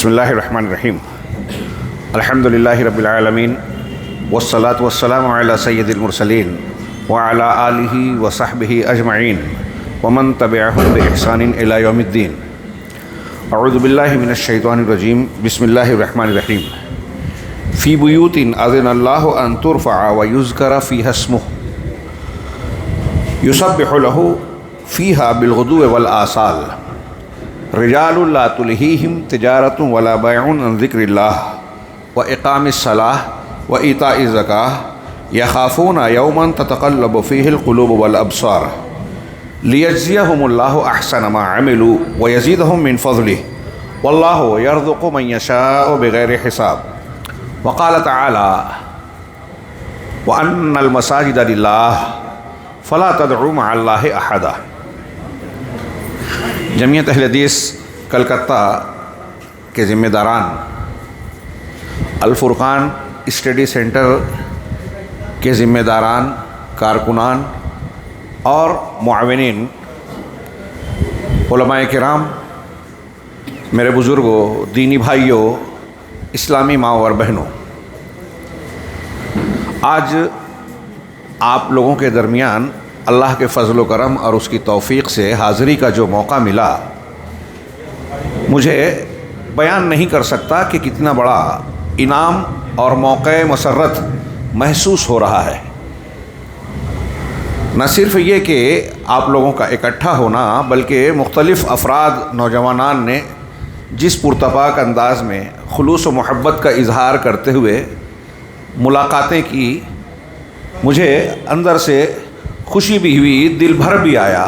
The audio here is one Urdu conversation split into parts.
بسم اللہ الرحمن الرحیم الحمد للہ رب العالمین والصلاة والسلام علی سید المرسلین وعلی آلہ وصحبہ اجمعین ومن تبعہم بإحسان الی یوم الدین. اعوذ باللہ من الشیطان الرجیم. بسم اللہ الرحمن الرحیم. فی بیوت اذن اللہ ان ترفع ویذکر فیہا اسمہ یسبح لہ فیہا بالغدو والآصال رجال لا تلہیہم تجارۃ ولا بیع عن ذکر اللہ واقام الصلاۃ وایتاء الزکاۃ یخافون یوما تتقلب فیہ القلوب والابصار لیجزیہم اللہ احسن ما عملوا ویزیدہم من فضلہ واللہ یرزق من یشاء بغیر حساب. وقال تعالی وان المساجد للہ فلا تدعوا مع اللہ احدا. جمعیت اہل حدیث کلکتہ کے ذمہ داران، الفرقان اسٹڈی سینٹر کے ذمہ داران، کارکنان اور معاونین، علماء کرام، میرے بزرگوں، دینی بھائیوں، اسلامی ماں اور بہنوں، آج آپ لوگوں کے درمیان اللہ کے فضل و کرم اور اس کی توفیق سے حاضری کا جو موقع ملا، مجھے بیان نہیں کر سکتا کہ کتنا بڑا انعام اور موقع مسرت محسوس ہو رہا ہے. نہ صرف یہ کہ آپ لوگوں کا اکٹھا ہونا، بلکہ مختلف افراد، نوجوانان نے جس پرتپاک انداز میں خلوص و محبت کا اظہار کرتے ہوئے ملاقاتیں کی، مجھے اندر سے خوشی بھی ہوئی، دل بھر بھی آیا،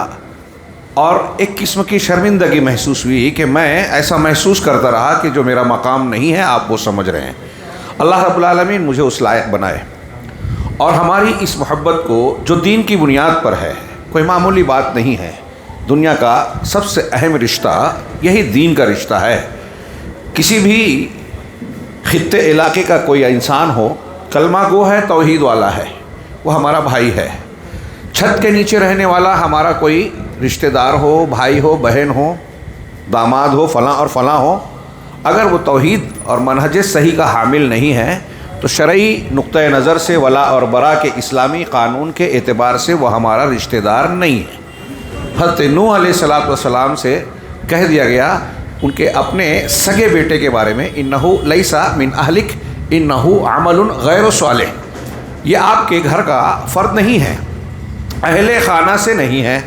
اور ایک قسم کی شرمندگی محسوس ہوئی کہ میں ایسا محسوس کرتا رہا کہ جو میرا مقام نہیں ہے آپ وہ سمجھ رہے ہیں. اللہ رب العالمین مجھے اس لائق بنائے، اور ہماری اس محبت کو جو دین کی بنیاد پر ہے، کوئی معمولی بات نہیں ہے. دنیا کا سب سے اہم رشتہ یہی دین کا رشتہ ہے. کسی بھی خطے علاقے کا کوئی انسان ہو، کلمہ گو ہے، توحید والا ہے، وہ ہمارا بھائی ہے. چھت کے نیچے رہنے والا ہمارا کوئی رشتہ دار ہو، بھائی ہو، بہن ہو، داماد ہو، فلاں اور فلاں ہو، اگر وہ توحید اور منہج صحیح کا حامل نہیں ہے تو شرعی نقطۂ نظر سے، ولا اور برا کے اسلامی قانون کے اعتبار سے وہ ہمارا رشتہ دار نہیں ہے. حضرت نوح علیہ السلام سے کہہ دیا گیا ان کے اپنے سگے بیٹے کے بارے میں، انہو لیسا من اہلک انہو عمل غیر صالح، یہ آپ کے گھر کا فرد نہیں ہے، اہل خانہ سے نہیں ہے،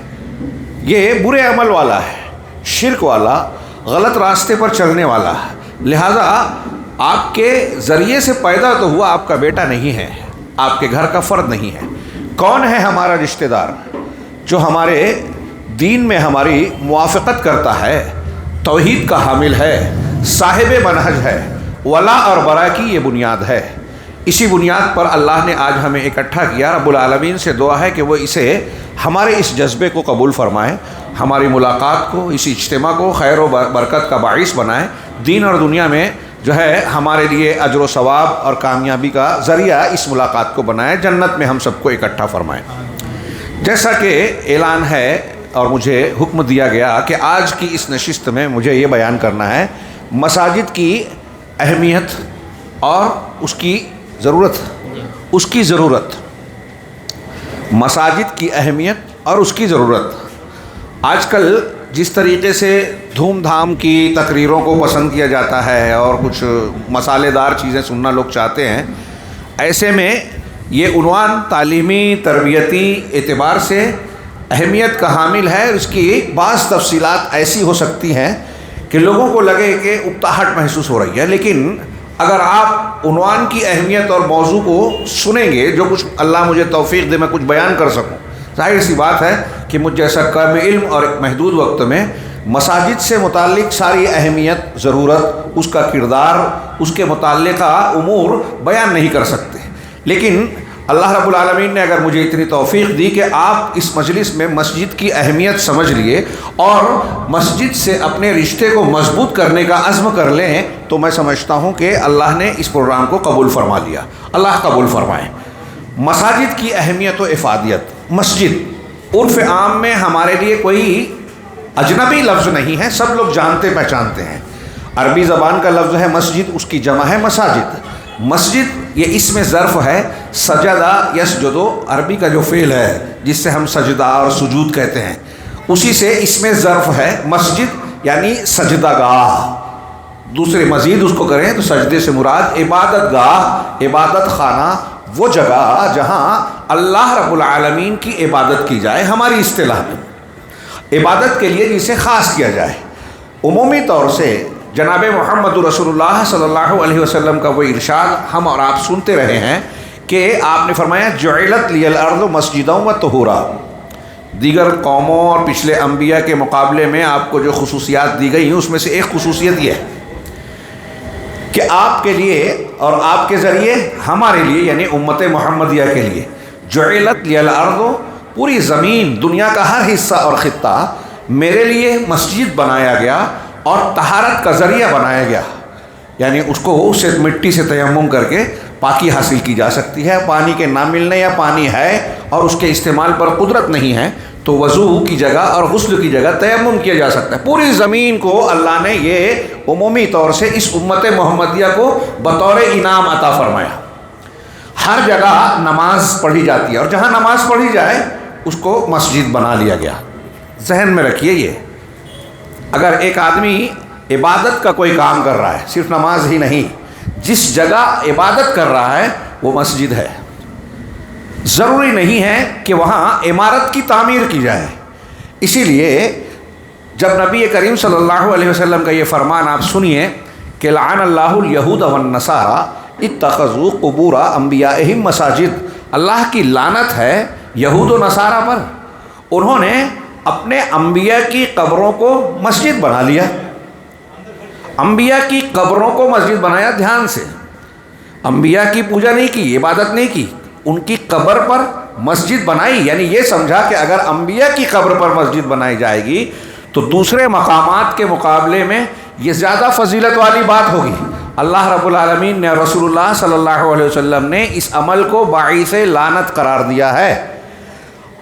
یہ برے عمل والا ہے، شرک والا، غلط راستے پر چلنے والا ہے، لہذا آپ کے ذریعے سے پیدا تو ہوا، آپ کا بیٹا نہیں ہے، آپ کے گھر کا فرد نہیں ہے. کون ہے ہمارا رشتہ دار جو ہمارے دین میں ہماری موافقت کرتا ہے، توحید کا حامل ہے، صاحب منہج ہے، ولا اور برا کی یہ بنیاد ہے. اسی بنیاد پر اللہ نے آج ہمیں اکٹھا کیا. رب العالمین سے دعا ہے کہ وہ اسے ہمارے اس جذبے کو قبول فرمائے، ہماری ملاقات کو، اس اجتماع کو خیر و برکت کا باعث بنائے، دین اور دنیا میں جو ہے ہمارے لیے اجر و ثواب اور کامیابی کا ذریعہ اس ملاقات کو بنائے، جنت میں ہم سب کو اکٹھا فرمائے. جیسا کہ اعلان ہے اور مجھے حکم دیا گیا کہ آج کی اس نشست میں مجھے یہ بیان کرنا ہے مساجد کی اہمیت اور اس کی ضرورت. مساجد کی اہمیت اور اس کی ضرورت. آج کل جس طریقے سے دھوم دھام کی تقریروں کو پسند کیا جاتا ہے اور کچھ مسالے دار چیزیں سننا لوگ چاہتے ہیں، ایسے میں یہ عنوان تعلیمی تربیتی اعتبار سے اہمیت کا حامل ہے. اس کی بعض تفصیلات ایسی ہو سکتی ہیں کہ لوگوں کو لگے کہ اکتاہٹ محسوس ہو رہی ہے، لیکن اگر آپ عنوان کی اہمیت اور موضوع کو سنیں گے، جو کچھ اللہ مجھے توفیق دے میں کچھ بیان کر سکوں، ظاہر سی بات ہے کہ مجھ جیسا کم علم اور ایک محدود وقت میں مساجد سے متعلق ساری اہمیت، ضرورت، اس کا کردار، اس کے متعلقہ امور بیان نہیں کر سکتے. لیکن اللہ رب العالمین نے اگر مجھے اتنی توفیق دی کہ آپ اس مجلس میں مسجد کی اہمیت سمجھ لیے اور مسجد سے اپنے رشتے کو مضبوط کرنے کا عزم کر لیں، تو میں سمجھتا ہوں کہ اللہ نے اس پروگرام کو قبول فرما لیا. اللہ قبول فرمائے. مساجد کی اہمیت و افادیت. مسجد عرف عام میں ہمارے لیے کوئی اجنبی لفظ نہیں ہے، سب لوگ جانتے پہچانتے ہیں. عربی زبان کا لفظ ہے مسجد، اس کی جمع ہے مساجد۔ مسجد یہ اسم ظرف ہے، سجدہ یسجدو عربی کا جو فعل ہے جس سے ہم سجدہ اور سجود کہتے ہیں، اسی سے اسم ظرف ہے مسجد، یعنی سجدہ گاہ۔ دوسرے مزید اس کو کریں تو سجدے سے مراد عبادت گاہ، عبادت خانہ، وہ جگہ جہاں اللہ رب العالمین کی عبادت کی جائے۔ ہماری اصطلاح میں عبادت کے لیے جسے خاص کیا جائے۔ عمومی طور سے جناب محمد رسول اللہ صلی اللہ علیہ وسلم کا وہ ارشاد ہم اور آپ سنتے رہے ہیں کہ آپ نے فرمایا جعلت لی الارض مسجدا و طہورا۔ دیگر قوموں اور پچھلے انبیاء کے مقابلے میں آپ کو جو خصوصیات دی گئی ہیں اس میں سے ایک خصوصیت یہ ہے کہ آپ کے لیے اور آپ کے ذریعے ہمارے لیے، یعنی امت محمدیہ کے لیے، جعلت لی الارض، پوری زمین، دنیا کا ہر حصہ اور خطہ میرے لیے مسجد بنایا گیا اور طہارت کا ذریعہ بنایا گیا، یعنی اس کو اسے مٹی سے تیمم کر کے پاکی حاصل کی جا سکتی ہے۔ پانی کے نہ ملنے یا پانی ہے اور اس کے استعمال پر قدرت نہیں ہے تو وضو کی جگہ اور غسل کی جگہ تیمم کیا جا سکتا ہے۔ پوری زمین کو اللہ نے یہ عمومی طور سے اس امت محمدیہ کو بطور انعام عطا فرمایا۔ ہر جگہ نماز پڑھی جاتی ہے اور جہاں نماز پڑھی جائے اس کو مسجد بنا لیا گیا۔ ذہن میں رکھیے، یہ اگر ایک آدمی عبادت کا کوئی کام کر رہا ہے، صرف نماز ہی نہیں، جس جگہ عبادت کر رہا ہے وہ مسجد ہے۔ ضروری نہیں ہے کہ وہاں عمارت کی تعمیر کی جائے۔ اسی لیے جب نبی کریم صلی اللہ علیہ وسلم کا یہ فرمان آپ سنیے کہ لعن اللہ الیہود والنصارى اتخذوا قبور انبیائہم مساجد، اللہ کی لعنت ہے یہود و نصارہ پر، انہوں نے اپنے انبیاء کی قبروں کو مسجد بنا لیا۔ انبیاء کی قبروں کو مسجد بنایا، دھیان سے، انبیاء کی پوجا نہیں کی، عبادت نہیں کی، ان کی قبر پر مسجد بنائی، یعنی یہ سمجھا کہ اگر انبیاء کی قبر پر مسجد بنائی جائے گی تو دوسرے مقامات کے مقابلے میں یہ زیادہ فضیلت والی بات ہوگی۔ اللہ رب العالمین نے، رسول اللہ صلی اللہ علیہ وسلم نے اس عمل کو باعث لعنت قرار دیا ہے۔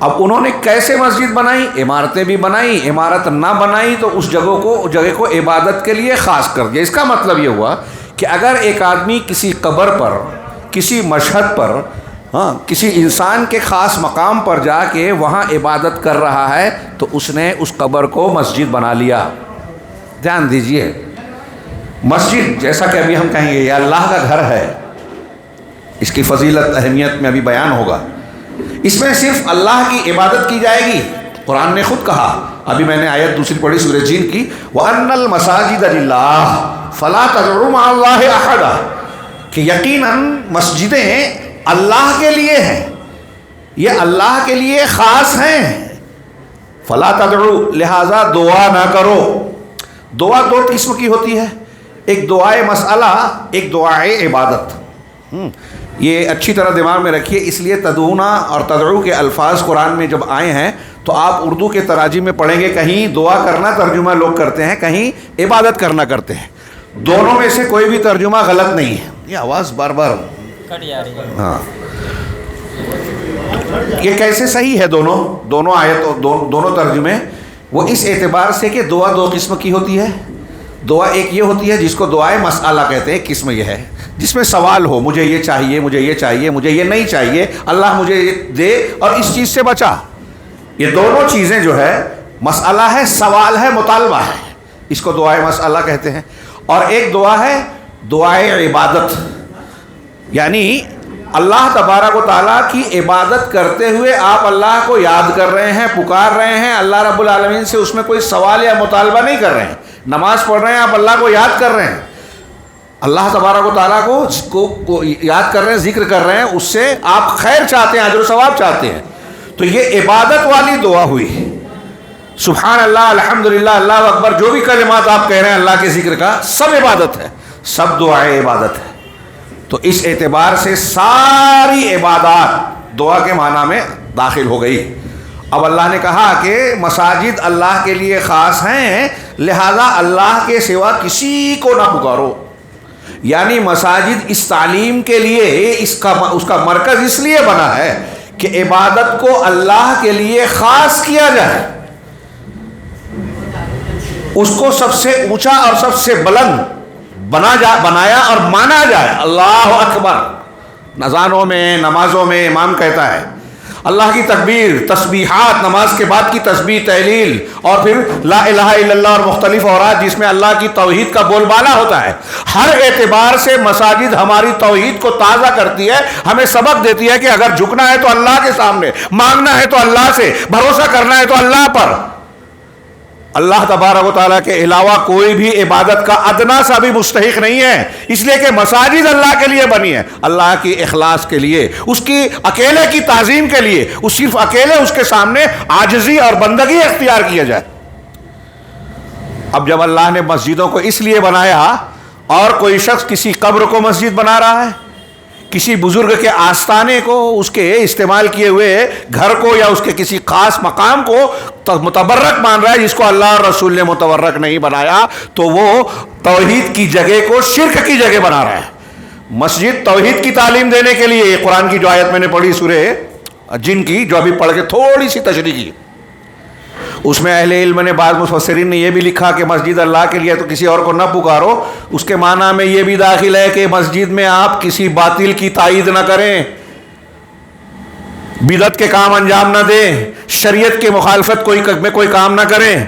اب انہوں نے کیسے مسجد بنائی؟ عمارتیں بھی بنائی، عمارت نہ بنائی تو اس جگہ کو عبادت کے لیے خاص کر دیا۔ اس کا مطلب یہ ہوا کہ اگر ایک آدمی کسی قبر پر، کسی مشہد پر، کسی انسان کے خاص مقام پر جا کے وہاں عبادت کر رہا ہے تو اس نے اس قبر کو مسجد بنا لیا۔ دھیان دیجئے، مسجد جیسا کہ ابھی ہم کہیں گے یہ اللہ کا گھر ہے، اس کی فضیلت اہمیت میں ابھی بیان ہوگا۔ اس میں صرف اللہ کی عبادت کی جائے گی۔ قرآن نے خود کہا، ابھی میں نے آیت دوسری پڑھی سورہ جن کی، وَأَنَّ الْمَسَاجِدَ لِلَّهِ فَلَا تَدْعُوا مَعَ اللَّهِ أَحَدًا، کہ یقیناً مسجدیں اللہ کے لیے ہیں، یہ اللہ کے لیے خاص ہیں۔ فَلَا تَدْعُوا، لہذا دعا نہ کرو۔ دعا دو قسم کی ہوتی ہے، ایک دعائے مسئلہ، ایک دعائے عبادت۔ یہ اچھی طرح دماغ میں رکھیے، اس لیے تدعونا اور تدعو کے الفاظ قرآن میں جب آئے ہیں تو آپ اردو کے تراجم میں پڑھیں گے، کہیں دعا کرنا ترجمہ لوگ کرتے ہیں، کہیں عبادت کرنا کرتے ہیں۔ دونوں میں سے کوئی بھی ترجمہ غلط نہیں ہے۔ یہ آواز بار بار ہاں، یہ کیسے صحیح ہے؟ دونوں آیت، دونوں ترجمے وہ اس اعتبار سے کہ دعا دو قسم کی ہوتی ہے۔ دعا ایک یہ ہوتی ہے جس کو دعائے مسئلہ کہتے ہیں، قسم یہ ہے جس میں سوال ہو، مجھے یہ چاہیے، مجھے یہ چاہیے، مجھے یہ نہیں چاہیے، اللہ مجھے یہ دے اور اس چیز سے بچا۔ یہ دونوں چیزیں جو ہے، مسئلہ ہے، سوال ہے، مطالبہ ہے، اس کو دعائے مسئلہ کہتے ہیں۔ اور ایک دعا ہے دعائے عبادت، یعنی اللہ تبارک و تعالیٰ کی عبادت کرتے ہوئے آپ اللہ کو یاد کر رہے ہیں، پکار رہے ہیں، اللہ رب العالمین سے اس میں کوئی سوال یا مطالبہ نہیں کر رہے ہیں۔ نماز پڑھ رہے ہیں، آپ اللہ کو یاد کر رہے ہیں، اللہ تبارک و تعالیٰ کو یاد کر رہے ہیں، ذکر کر رہے ہیں، اس سے آپ خیر چاہتے ہیں، اجر و ثواب چاہتے ہیں، تو یہ عبادت والی دعا ہوئی۔ سبحان اللہ، الحمدللہ، اللہ اکبر، جو بھی کلمات آپ کہہ رہے ہیں اللہ کے ذکر کا، سب عبادت ہے، سب دعائے عبادت ہے۔ تو اس اعتبار سے ساری عبادات دعا کے معنی میں داخل ہو گئی۔ اب اللہ نے کہا کہ مساجد اللہ کے لیے خاص ہیں، لہذا اللہ کے سوا کسی کو نہ پکارو۔ یعنی مساجد اس تعلیم کے لیے، اس کا مرکز اس لیے بنا ہے کہ عبادت کو اللہ کے لیے خاص کیا جائے۔ اس کو سب سے اونچا اور سب سے بلند بنایا اور مانا جائے. اللہ اکبر. اذانوں میں، نمازوں میں امام کہتا ہے اللہ کی تکبیر، تسبیحات، نماز کے بعد کی تسبیح، تحلیل، اور پھر لا الہ الا اللہ اور مختلف اوراد جس میں اللہ کی توحید کا بول بالا ہوتا ہے. ہر اعتبار سے مساجد ہماری توحید کو تازہ کرتی ہے، ہمیں سبق دیتی ہے کہ اگر جھکنا ہے تو اللہ کے سامنے، مانگنا ہے تو اللہ سے، بھروسہ کرنا ہے تو اللہ پر. اللہ تبارک و تعالیٰ کے علاوہ کوئی بھی عبادت کا ادنا سا بھی مستحق نہیں ہے، اس لیے کہ مساجد اللہ کے لیے بنی ہے، اللہ کی اخلاص کے لیے، اس کی اکیلے کی تعظیم کے لیے، اس صرف اکیلے اس کے سامنے عاجزی اور بندگی اختیار کیا جائے. اب جب اللہ نے مسجدوں کو اس لیے بنایا اور کوئی شخص کسی قبر کو مسجد بنا رہا ہے، کسی بزرگ کے آستانے کو، اس کے استعمال کیے ہوئے گھر کو، یا اس کے کسی خاص مقام کو متبرک مان رہا ہے جس کو اللہ اور رسول نے متبرک نہیں بنایا، تو وہ توحید کی جگہ کو شرک کی جگہ بنا رہا ہے. مسجد توحید کی تعلیم دینے کے لیے، قرآن کی جو آیت میں نے پڑھی سورہ جن کی، جو ابھی پڑھ کے تھوڑی سی تشریح کی، اس میں اہل علم نے، بعض مفسرین نے یہ بھی لکھا کہ مسجد اللہ کے لیے تو کسی اور کو نہ پکارو. اس کے معنی میں یہ بھی داخل ہے کہ مسجد میں آپ کسی باطل کی تائید نہ کریں، بدعت کے کام انجام نہ دیں، شریعت کے مخالفت کوئی کام نہ کریں،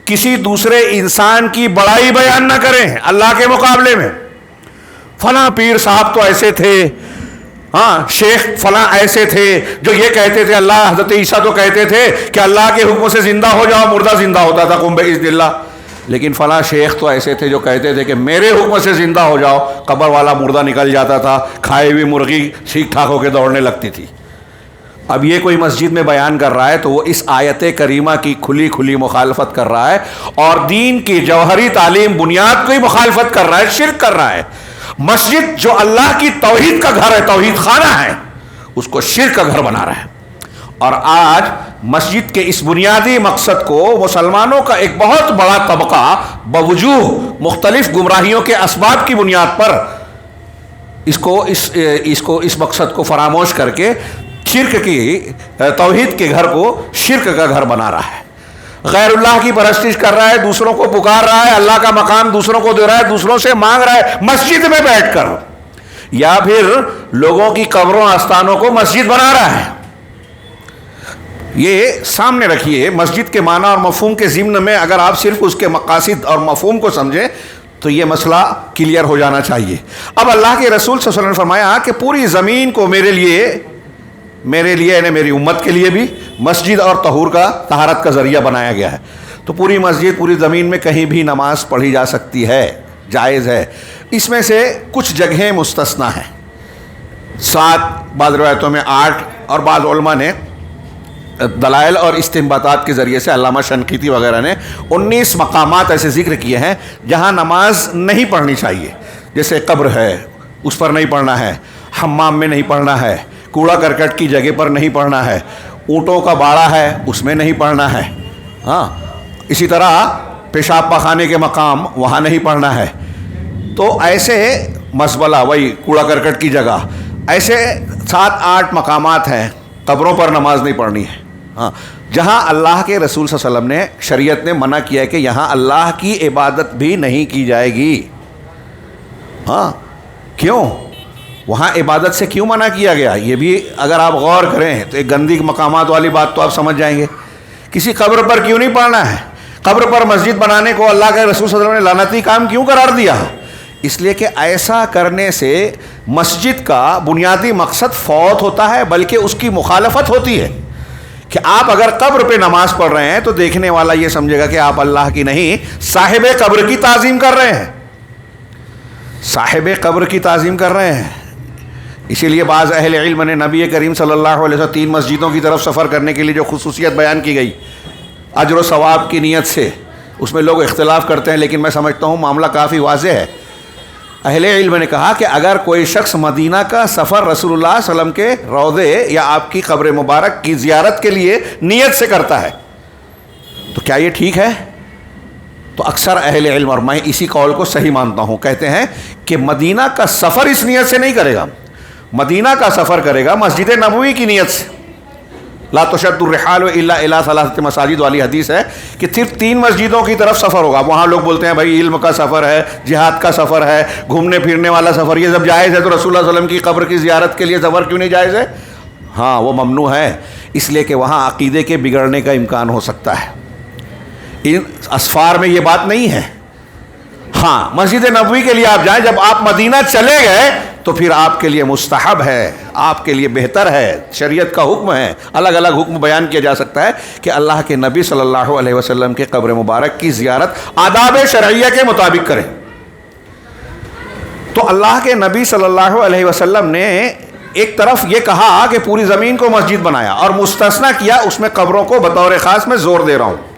کسی دوسرے انسان کی بڑائی بیان نہ کریں اللہ کے مقابلے میں. فلاں پیر صاحب تو ایسے تھے، ہاں شیخ فلاں ایسے تھے جو یہ کہتے تھے، اللہ حضرت عیسیٰ تو کہتے تھے کہ اللہ کے حکم سے زندہ ہو جاؤ، مردہ زندہ ہوتا تھا قم بإذن اللہ. لیکن فلاں شیخ تو ایسے تھے جو کہتے تھے کہ میرے حکم سے زندہ ہو جاؤ، قبر والا مردہ نکل جاتا تھا، کھائے ہوئی مرغی ٹھیک ٹھاک ہو کے دوڑنے لگتی تھی. اب یہ کوئی مسجد میں بیان کر رہا ہے تو وہ اس آیت کریمہ کی کھلی مخالفت کر رہا ہے، اور دین کی جوہری تعلیم بنیاد کو ہی مخالفت کر رہا ہے، شرک کر رہا ہے. مسجد جو اللہ کی توحید کا گھر ہے، توحید خانہ ہے، اس کو شرک کا گھر بنا رہا ہے. اور آج مسجد کے اس بنیادی مقصد کو مسلمانوں کا ایک بہت بڑا طبقہ بوجوہ مختلف گمراہیوں کے اسباب کی بنیاد پر اس مقصد کو فراموش کر کے شرک کی، توحید کے گھر کو شرک کا گھر بنا رہا ہے. غیر اللہ کی پرستش کر رہا ہے، دوسروں کو پکار رہا ہے، اللہ کا مقام دوسروں کو دے رہا ہے، دوسروں سے مانگ رہا ہے مسجد میں بیٹھ کر، یا پھر لوگوں کی قبروں آستانوں کو مسجد بنا رہا ہے. یہ سامنے رکھیے. مسجد کے معنی اور مفہوم کے ضمن میں اگر آپ صرف اس کے مقاصد اور مفہوم کو سمجھیں تو یہ مسئلہ کلیئر ہو جانا چاہیے. اب اللہ کے رسول صلی اللہ علیہ وسلم نے فرمایا کہ پوری زمین کو میرے لیے یعنی میری امت کے لیے بھی مسجد اور طہارت کا ذریعہ بنایا گیا ہے. تو پوری مسجد، پوری زمین میں کہیں بھی نماز پڑھی جا سکتی ہے، جائز ہے. اس میں سے کچھ جگہیں مستثنیٰ ہیں، 7، بعض روایتوں میں 8، اور بعض علماء نے دلائل اور استنباطات کے ذریعے سے، علامہ شنقیطی وغیرہ نے 19 مقامات ایسے ذکر کیے ہیں جہاں نماز نہیں پڑھنی چاہیے. جیسے قبر ہے، اس پر نہیں پڑھنا ہے، حمام میں نہیں پڑھنا ہے، کوڑا کرکٹ کی جگہ پر نہیں پڑھنا ہے، اونٹوں کا باڑہ ہے اس میں نہیں پڑھنا ہے، ہاں اسی طرح پیشاب پاخانے کے مقام وہاں نہیں پڑھنا ہے. تو ایسے مزبلہ، وہی کوڑا کرکٹ کی جگہ، ایسے 7-8 مقامات ہیں قبروں پر نماز نہیں پڑھنی ہے. ہاں جہاں اللہ کے رسول صلی اللہ علیہ وسلم نے، شریعت نے منع کیا ہے کہ یہاں اللہ کی عبادت بھی نہیں کی جائے گی. ہاں کیوں؟ وہاں عبادت سے کیوں منع کیا گیا؟ یہ بھی اگر آپ غور کریں تو ایک گندی مقامات والی بات تو آپ سمجھ جائیں گے. کسی قبر پر کیوں نہیں پڑھنا ہے؟ قبر پر مسجد بنانے کو اللہ کے رسول صلی اللہ علیہ وسلم نے لعنتی کام کیوں قرار دیا؟ اس لیے کہ ایسا کرنے سے مسجد کا بنیادی مقصد فوت ہوتا ہے، بلکہ اس کی مخالفت ہوتی ہے. کہ آپ اگر قبر پہ نماز پڑھ رہے ہیں تو دیکھنے والا یہ سمجھے گا کہ آپ اللہ کی نہیں، صاحب قبر کی تعظیم کر رہے ہیں، صاحب قبر کی تعظیم کر رہے ہیں. اسی لیے بعض اہل علم نے نبی کریم صلی اللہ علیہ وسلم 3 مسجدوں کی طرف سفر کرنے کے لیے جو خصوصیت بیان کی گئی اجر و ثواب کی نیت سے، اس میں لوگ اختلاف کرتے ہیں، لیکن میں سمجھتا ہوں معاملہ کافی واضح ہے. اہل علم نے کہا کہ اگر کوئی شخص مدینہ کا سفر رسول اللہ صلی اللہ علیہ وسلم کے روضے یا آپ کی قبر مبارک کی زیارت کے لیے نیت سے کرتا ہے تو کیا یہ ٹھیک ہے؟ تو اکثر اہل علم، اور میں اسی قول کو صحیح مانتا ہوں، کہتے ہیں کہ مدینہ کا سفر اس نیت سے نہیں کرے گا، مدینہ کا سفر کرے گا مسجد نبوی کی نیت سے. لا تشد الرحال الا الی ثلاثۃ مساجد والی حدیث ہے کہ صرف 3 مسجدوں کی طرف سفر ہوگا. وہاں لوگ بولتے ہیں بھائی علم کا سفر ہے, جہاد کا سفر ہے, گھومنے پھرنے والا سفر, یہ جب جائز ہے تو رسول اللہ صلی اللہ علیہ وسلم کی قبر کی زیارت کے لیے سفر کیوں نہیں جائز ہے؟ ہاں وہ ممنوع ہے, اس لیے کہ وہاں عقیدے کے بگڑنے کا امکان ہو سکتا ہے. ان اسفار میں یہ بات نہیں ہے. ہاں مسجد نبوی کے لیے آپ جائیں, جب آپ مدینہ چلے گئے تو پھر آپ کے لیے مستحب ہے, آپ کے لیے بہتر ہے, شریعت کا حکم ہے. الگ الگ حکم بیان کیا جا سکتا ہے کہ اللہ کے نبی صلی اللہ علیہ وسلم کے قبر مبارک کی زیارت آداب شرعیہ کے مطابق کریں. تو اللہ کے نبی صلی اللہ علیہ وسلم نے ایک طرف یہ کہا کہ پوری زمین کو مسجد بنایا, اور مستثنیٰ کیا اس میں قبروں کو بطور خاص میں زور دے رہا ہوں.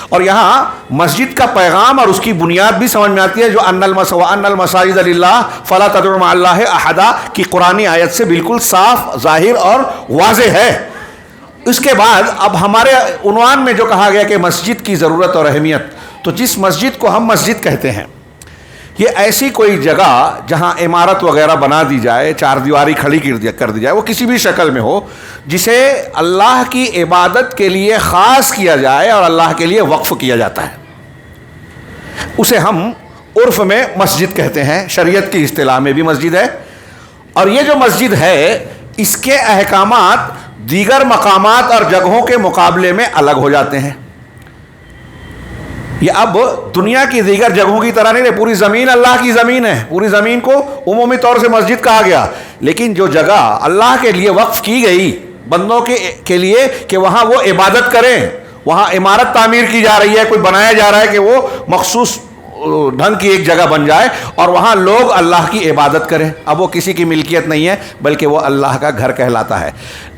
اور یہاں مسجد کا پیغام اور اس کی بنیاد بھی سمجھ میں آتی ہے, جو ان المساجد للہ فلا تدعوا مع اللہ احدا کی قرآنی آیت سے بالکل صاف, ظاہر اور واضح ہے. اس کے بعد اب ہمارے عنوان میں جو کہا گیا کہ مسجد کی ضرورت اور اہمیت, تو جس مسجد کو ہم مسجد کہتے ہیں یہ ایسی کوئی جگہ جہاں عمارت وغیرہ بنا دی جائے, 4 دیواری کھڑی کر دی جائے, وہ کسی بھی شکل میں ہو, جسے اللہ کی عبادت کے لیے خاص کیا جائے اور اللہ کے لیے وقف کیا جاتا ہے, اسے ہم عرف میں مسجد کہتے ہیں. شریعت کی اصطلاح میں بھی مسجد ہے. اور یہ جو مسجد ہے اس کے احکامات دیگر مقامات اور جگہوں کے مقابلے میں الگ ہو جاتے ہیں. یہ اب دنیا کی دیگر جگہوں کی طرح نہیں ہے. پوری زمین اللہ کی زمین ہے, پوری زمین کو عمومی طور سے مسجد کہا گیا, لیکن جو جگہ اللہ کے لیے وقف کی گئی بندوں کے لیے کہ وہاں وہ عبادت کریں, وہاں عمارت تعمیر کی جا رہی ہے, کوئی بنایا جا رہا ہے کہ وہ مخصوص ڈھنگ کی ایک جگہ بن جائے اور وہاں لوگ اللہ کی عبادت کریں. اب وہ کسی کی ملکیت نہیں ہے بلکہ وہ اللہ کا گھر کہلاتا ہے.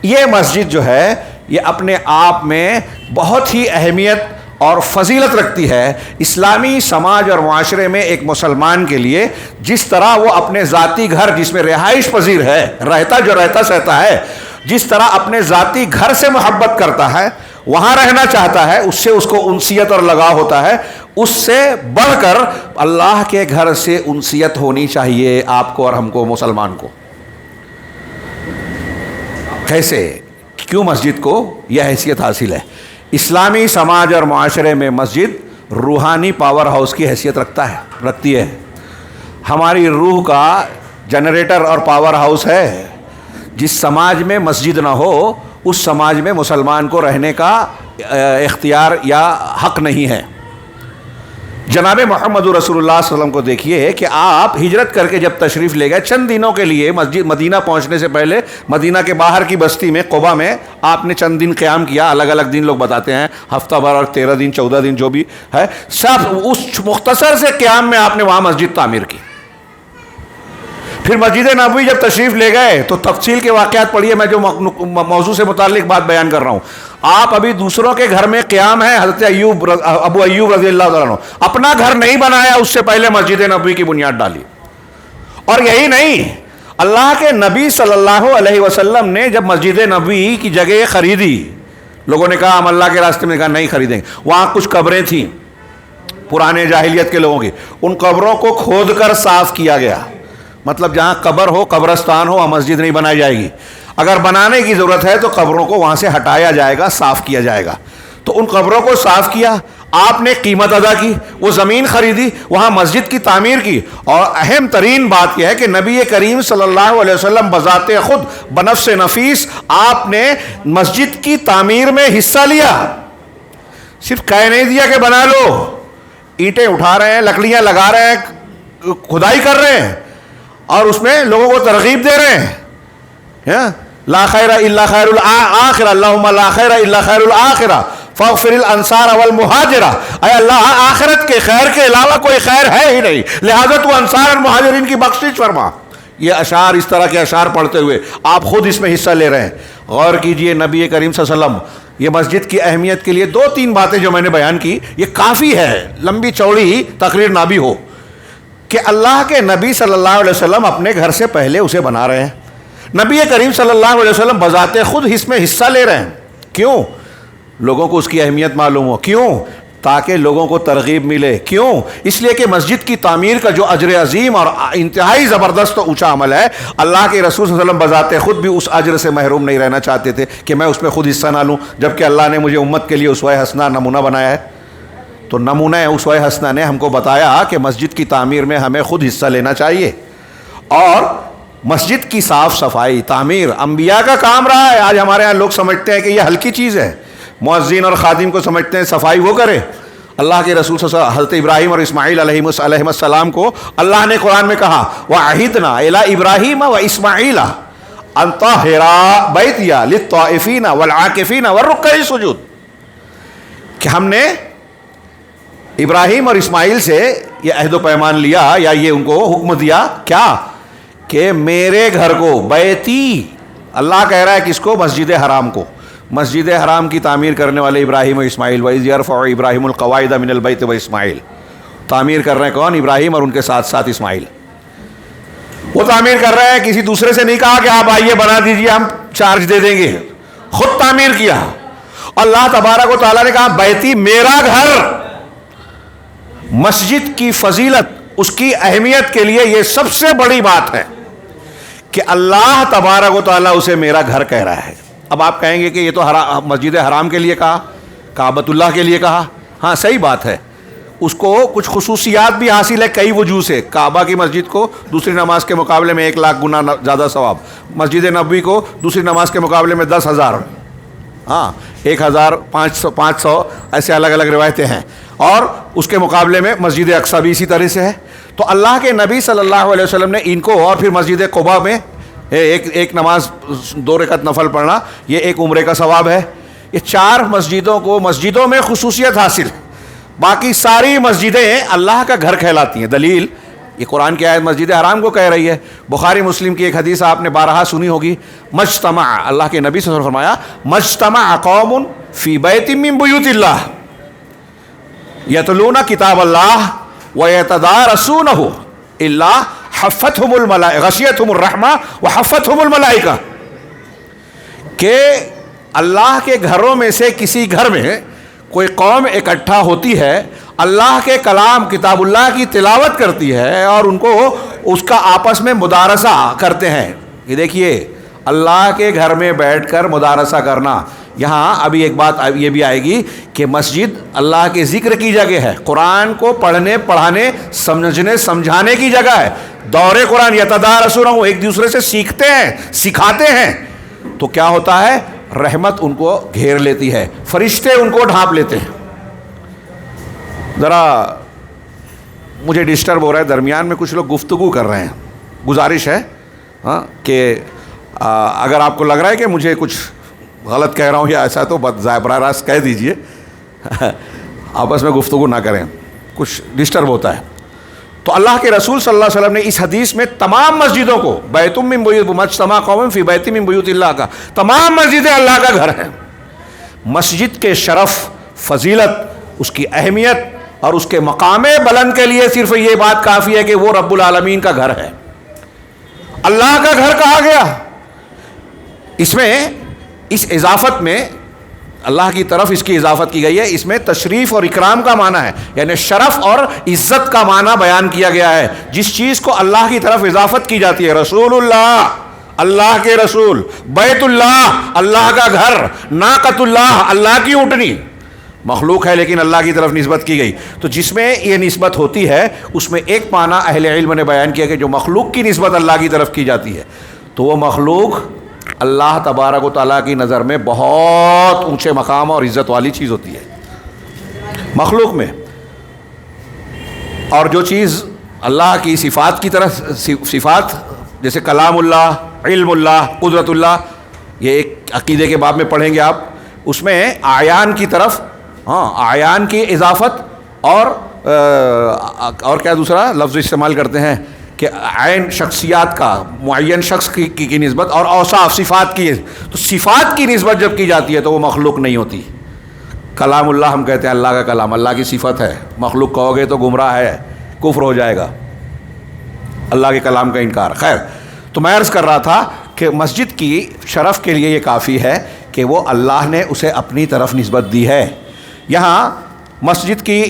یہ مسجد جو ہے یہ اپنے آپ میں بہت ہی اہمیت اور فضیلت رکھتی ہے. اسلامی سماج اور معاشرے میں ایک مسلمان کے لیے جس طرح وہ اپنے ذاتی گھر جس میں رہائش پذیر ہے, رہتا سہتا ہے, جس طرح اپنے ذاتی گھر سے محبت کرتا ہے, وہاں رہنا چاہتا ہے, اس سے اس کو انسیت اور لگاؤ ہوتا ہے, اس سے بڑھ کر اللہ کے گھر سے انسیت ہونی چاہیے آپ کو اور ہم کو, مسلمان کو. کیسے, کیوں مسجد کو یہ حیثیت حاصل ہے؟ اسلامی سماج اور معاشرے میں مسجد روحانی پاور ہاؤس کی حیثیت رکھتی ہے. ہماری روح کا جنریٹر اور پاور ہاؤس ہے. جس سماج میں مسجد نہ ہو اس سماج میں مسلمان کو رہنے کا اختیار یا حق نہیں ہے. جناب محمد رسول اللہ صلی اللہ علیہ وسلم کو دیکھیے کہ آپ ہجرت کر کے جب تشریف لے گئے, چند دنوں کے لیے مسجد مدینہ پہنچنے سے پہلے مدینہ کے باہر کی بستی میں قباء میں آپ نے چند دن قیام کیا. الگ الگ دن لوگ بتاتے ہیں, ہفتہ بھر اور 13 دن 14 دن جو بھی ہے, سب اس مختصر سے قیام میں آپ نے وہاں مسجد تعمیر کی. پھر مسجد نبوی جب تشریف لے گئے تو تفصیل کے واقعات پڑھیے. میں جو موضوع سے متعلق بات بیان کر رہا ہوں, آپ ابھی دوسروں کے گھر میں قیام ہے. حضرت ابو ایوب رضی اللہ عنہ اپنا گھر نہیں بنایا, اس سے پہلے مسجد نبوی کی بنیاد ڈالی. اور یہی نہیں, اللہ کے نبی صلی اللہ علیہ وسلم نے جب مسجد نبوی کی جگہ خریدی, لوگوں نے کہا ہم اللہ کے راستے میں, کہا نہیں خریدیں گے. وہاں کچھ قبریں تھیں پرانے جاہلیت کے لوگوں کی, ان قبروں کو کھود کر صاف کیا گیا. مطلب جہاں قبر ہو, قبرستان ہو, وہاں مسجد نہیں بنائی جائے گی. اگر بنانے کی ضرورت ہے تو قبروں کو وہاں سے ہٹایا جائے گا, صاف کیا جائے گا. تو ان قبروں کو صاف کیا, آپ نے قیمت ادا کی, وہ زمین خریدی, وہاں مسجد کی تعمیر کی. اور اہم ترین بات یہ ہے کہ نبی کریم صلی اللہ علیہ وسلم بذات خود بنفس نفیس آپ نے مسجد کی تعمیر میں حصہ لیا. صرف کہہ نہیں دیا کہ بنا لو, اینٹیں اٹھا رہے ہیں, لکڑیاں لگا رہے ہیں, کھدائی کر رہے ہیں اور اس میں لوگوں کو ترغیب دے رہے ہیں. لا خیر الا خیر الآخرہ, اللہم لا خیر الا خیر الآخرہ فاغفر الانصار والمہاجرہ. اے اللہ, آخرت کے خیر کے علاوہ کوئی خیر ہے ہی نہیں, لہذا تو انصار اور مہاجرین کی بخشش فرما. یہ اشعار, اس طرح کے اشعار پڑھتے ہوئے آپ خود اس میں حصہ لے رہے ہیں. غور کیجئے, نبی کریم صلی اللہ علیہ وسلم یہ مسجد کی اہمیت کے لیے 2-3 باتیں جو میں نے بیان کی, یہ کافی ہے, لمبی چوڑی تقریر نہ بھی ہو, کہ اللہ کے نبی صلی اللہ علیہ وسلم اپنے گھر سے پہلے اسے بنا رہے ہیں. نبی کریم صلی اللہ علیہ وسلم بذات خود اس میں حصہ لے رہے ہیں. کیوں؟ لوگوں کو اس کی اہمیت معلوم ہو. کیوں؟ تاکہ لوگوں کو ترغیب ملے. کیوں؟ اس لیے کہ مسجد کی تعمیر کا جو اجر عظیم اور انتہائی زبردست و اونچا عمل ہے، اللہ کے رسول صلی اللہ علیہ وسلم بذات خود بھی اس اجر سے محروم نہیں رہنا چاہتے تھے کہ میں اس میں خود حصہ نہ لوں، جبکہ اللہ نے مجھے امت کے لیے اسوہ حسنہ نمونہ بنایا ہے. تو نمونہ اسوہ حسنہ نے ہم کو بتایا کہ مسجد کی تعمیر میں ہمیں خود حصہ لینا چاہیے. اور مسجد کی صاف صفائی تعمیر انبیاء کا کام رہا ہے. آج ہمارے ہاں لوگ سمجھتے ہیں کہ یہ ہلکی چیز ہے، مؤذن اور خادم کو سمجھتے ہیں صفائی وہ کرے. اللہ کے رسول صلی اللہ علیہ وسلم حضرت ابراہیم اور اسماعیل علیہ السلام کو اللہ نے قرآن میں کہا وَعَهِدْنَا إِلَىٰ إِبْرَاهِيمَ وَإِسْمَاعِيلَ أَن طَهِّرَا بَيْتِيَ لِلطَّائِفِينَ وَالْعَاكِفِينَ وَالرُّكَّعِ السُّجُودِ، کہ ہم نے ابراہیم اور اسماعیل سے یہ عہد و پیمان لیا یا یہ ان کو حکم دیا کیا کہ میرے گھر کو، بیتی اللہ کہہ رہا ہے کس کو؟ مسجد حرام کو. مسجد حرام کی تعمیر کرنے والے ابراہیم و اسماعیل. وَإِذْ يَرْفَعُ إِبْرَاهِيمُ الْقَوَاعِدَ مِنَ الْبَيْتِ وَإِسْمَاعِيلُ. تعمیر کر رہے ہیں کون؟ ابراہیم اور ان کے ساتھ ساتھ اسماعیل. وہ تعمیر کر رہے ہیں، کسی دوسرے سے نہیں کہا کہ آپ آئیے بنا دیجئے ہم چارج دے دیں گے، خود تعمیر کیا. اللہ تبارک و تعالیٰ نے کہا بیتی میرا گھر. مسجد کی فضیلت، اس کی اہمیت کے لیے یہ سب سے بڑی بات ہے کہ اللہ تبارک و تعالیٰ اسے میرا گھر کہہ رہا ہے. اب آپ کہیں گے کہ یہ تو مسجد حرام کے لیے کہا، کعبۃ اللہ کے لیے کہا. ہاں صحیح بات ہے، اس کو کچھ خصوصیات بھی حاصل ہے کئی وجوہ سے. کعبہ کی مسجد کو دوسری نماز کے مقابلے میں 1,00,000 گنا زیادہ ثواب، مسجد نبوی کو دوسری نماز کے مقابلے میں 10,000، ہاں 1,500 ایسے الگ الگ روایتیں ہیں. اور اس کے مقابلے میں مسجد اقصیٰ بھی اسی طرح سے ہے. تو اللہ کے نبی صلی اللہ علیہ وسلم نے ان کو، اور پھر مسجد قباء میں ایک نماز 2 رکعت نفل پڑھنا، یہ ایک عمرے کا ثواب ہے. یہ 4 مسجدوں کو، مسجدوں میں خصوصیت حاصل ہے. باقی ساری مسجدیں اللہ کا گھر کہلاتی ہیں. دلیل یہ قرآن کی آیت مسجد حرام کو کہہ رہی ہے. بخاری مسلم کی ایک حدیث آپ نے بارہا سنی ہوگی، مجتمع، اللہ کے نبی صلی اللہ علیہ وسلم فرمایا مجتمع قوم فی بیت من بیوت اللہ یتلون کتاب اللہ ویتدارسونہ الا حفتہم الملائکہ غشیتہم الرحمہ وحفتہم الملائکہ، کہ اللہ کے گھروں میں سے کسی گھر میں کوئی قوم اکٹھا ہوتی ہے، اللہ کے کلام کتاب اللہ کی تلاوت کرتی ہے اور ان کو اس کا آپس میں مدارسہ کرتے ہیں. یہ دیکھیے اللہ کے گھر میں بیٹھ کر مدارسہ کرنا. یہاں ابھی ایک بات یہ بھی آئے گی کہ مسجد اللہ کے ذکر کی جگہ ہے، قرآن کو پڑھنے پڑھانے سمجھنے سمجھانے کی جگہ ہے. دور قرآن یتدارسونہ، ایک دوسرے سے سیکھتے ہیں سکھاتے ہیں. تو کیا ہوتا ہے؟ رحمت ان کو گھیر لیتی ہے، فرشتے ان کو ڈھانپ لیتے ہیں. ذرا مجھے ڈسٹرب ہو رہا ہے، درمیان میں کچھ لوگ گفتگو کر رہے ہیں. گزارش ہے ہاں کہ اگر آپ کو لگ رہا ہے کہ مجھے کچھ غلط کہہ رہا ہوں یا ایسا، تو براہ راست کہہ دیجئے. آپس میں گفتگو نہ کریں، کچھ ڈسٹرب ہوتا ہے. تو اللہ کے رسول صلی اللہ علیہ وسلم نے اس حدیث میں تمام مسجدوں کو، بیت من بیوت مجتمع قوم فی بیت من بیوت اللہ کا، تمام مسجدیں اللہ کا گھر ہیں. مسجد کے شرف، فضیلت، اس کی اہمیت اور اس کے مقام بلند کے لیے صرف یہ بات کافی ہے کہ وہ رب العالمین کا گھر ہے، اللہ کا گھر کہا گیا. اس میں اس اضافت میں اللہ کی طرف اس کی اضافت کی گئی ہے. اس میں تشریف اور اکرام کا معنی ہے، یعنی شرف اور عزت کا معنی بیان کیا گیا ہے. جس چیز کو اللہ کی طرف اضافت کی جاتی ہے، رسول اللہ، اللہ کے رسول، بیت اللہ، اللہ کا گھر، ناقۃ اللہ، اللہ کی اونٹنی، مخلوق ہے لیکن اللہ کی طرف نسبت کی گئی. تو جس میں یہ نسبت ہوتی ہے اس میں ایک معنی اہل علم نے بیان کیا کہ جو مخلوق کی نسبت اللہ کی طرف کی جاتی ہے تو وہ مخلوق اللہ تبارک و تعالیٰ کی نظر میں بہت اونچے مقام اور عزت والی چیز ہوتی ہے مخلوق میں. اور جو چیز اللہ کی صفات کی طرف، صفات جیسے کلام اللہ، علم اللہ، قدرت اللہ، یہ ایک عقیدے کے باب میں پڑھیں گے آپ، اس میں اعیان کی طرف، ہاں اعیان کی اضافت اور کیا دوسرا لفظ استعمال کرتے ہیں کہ عین شخصیات کا، معین شخص کی نسبت، اور اوصاف صفات کی. تو صفات کی نسبت جب کی جاتی ہے تو وہ مخلوق نہیں ہوتی. کلام اللہ ہم کہتے ہیں اللہ کا کلام، اللہ کی صفت ہے. مخلوق کہو گے تو گمراہ ہے، کفر ہو جائے گا، اللہ کے کلام کا انکار. خیر، تو میں عرض کر رہا تھا کہ مسجد کی شرف کے لیے یہ کافی ہے کہ وہ اللہ نے اسے اپنی طرف نسبت دی ہے. یہاں مسجد کی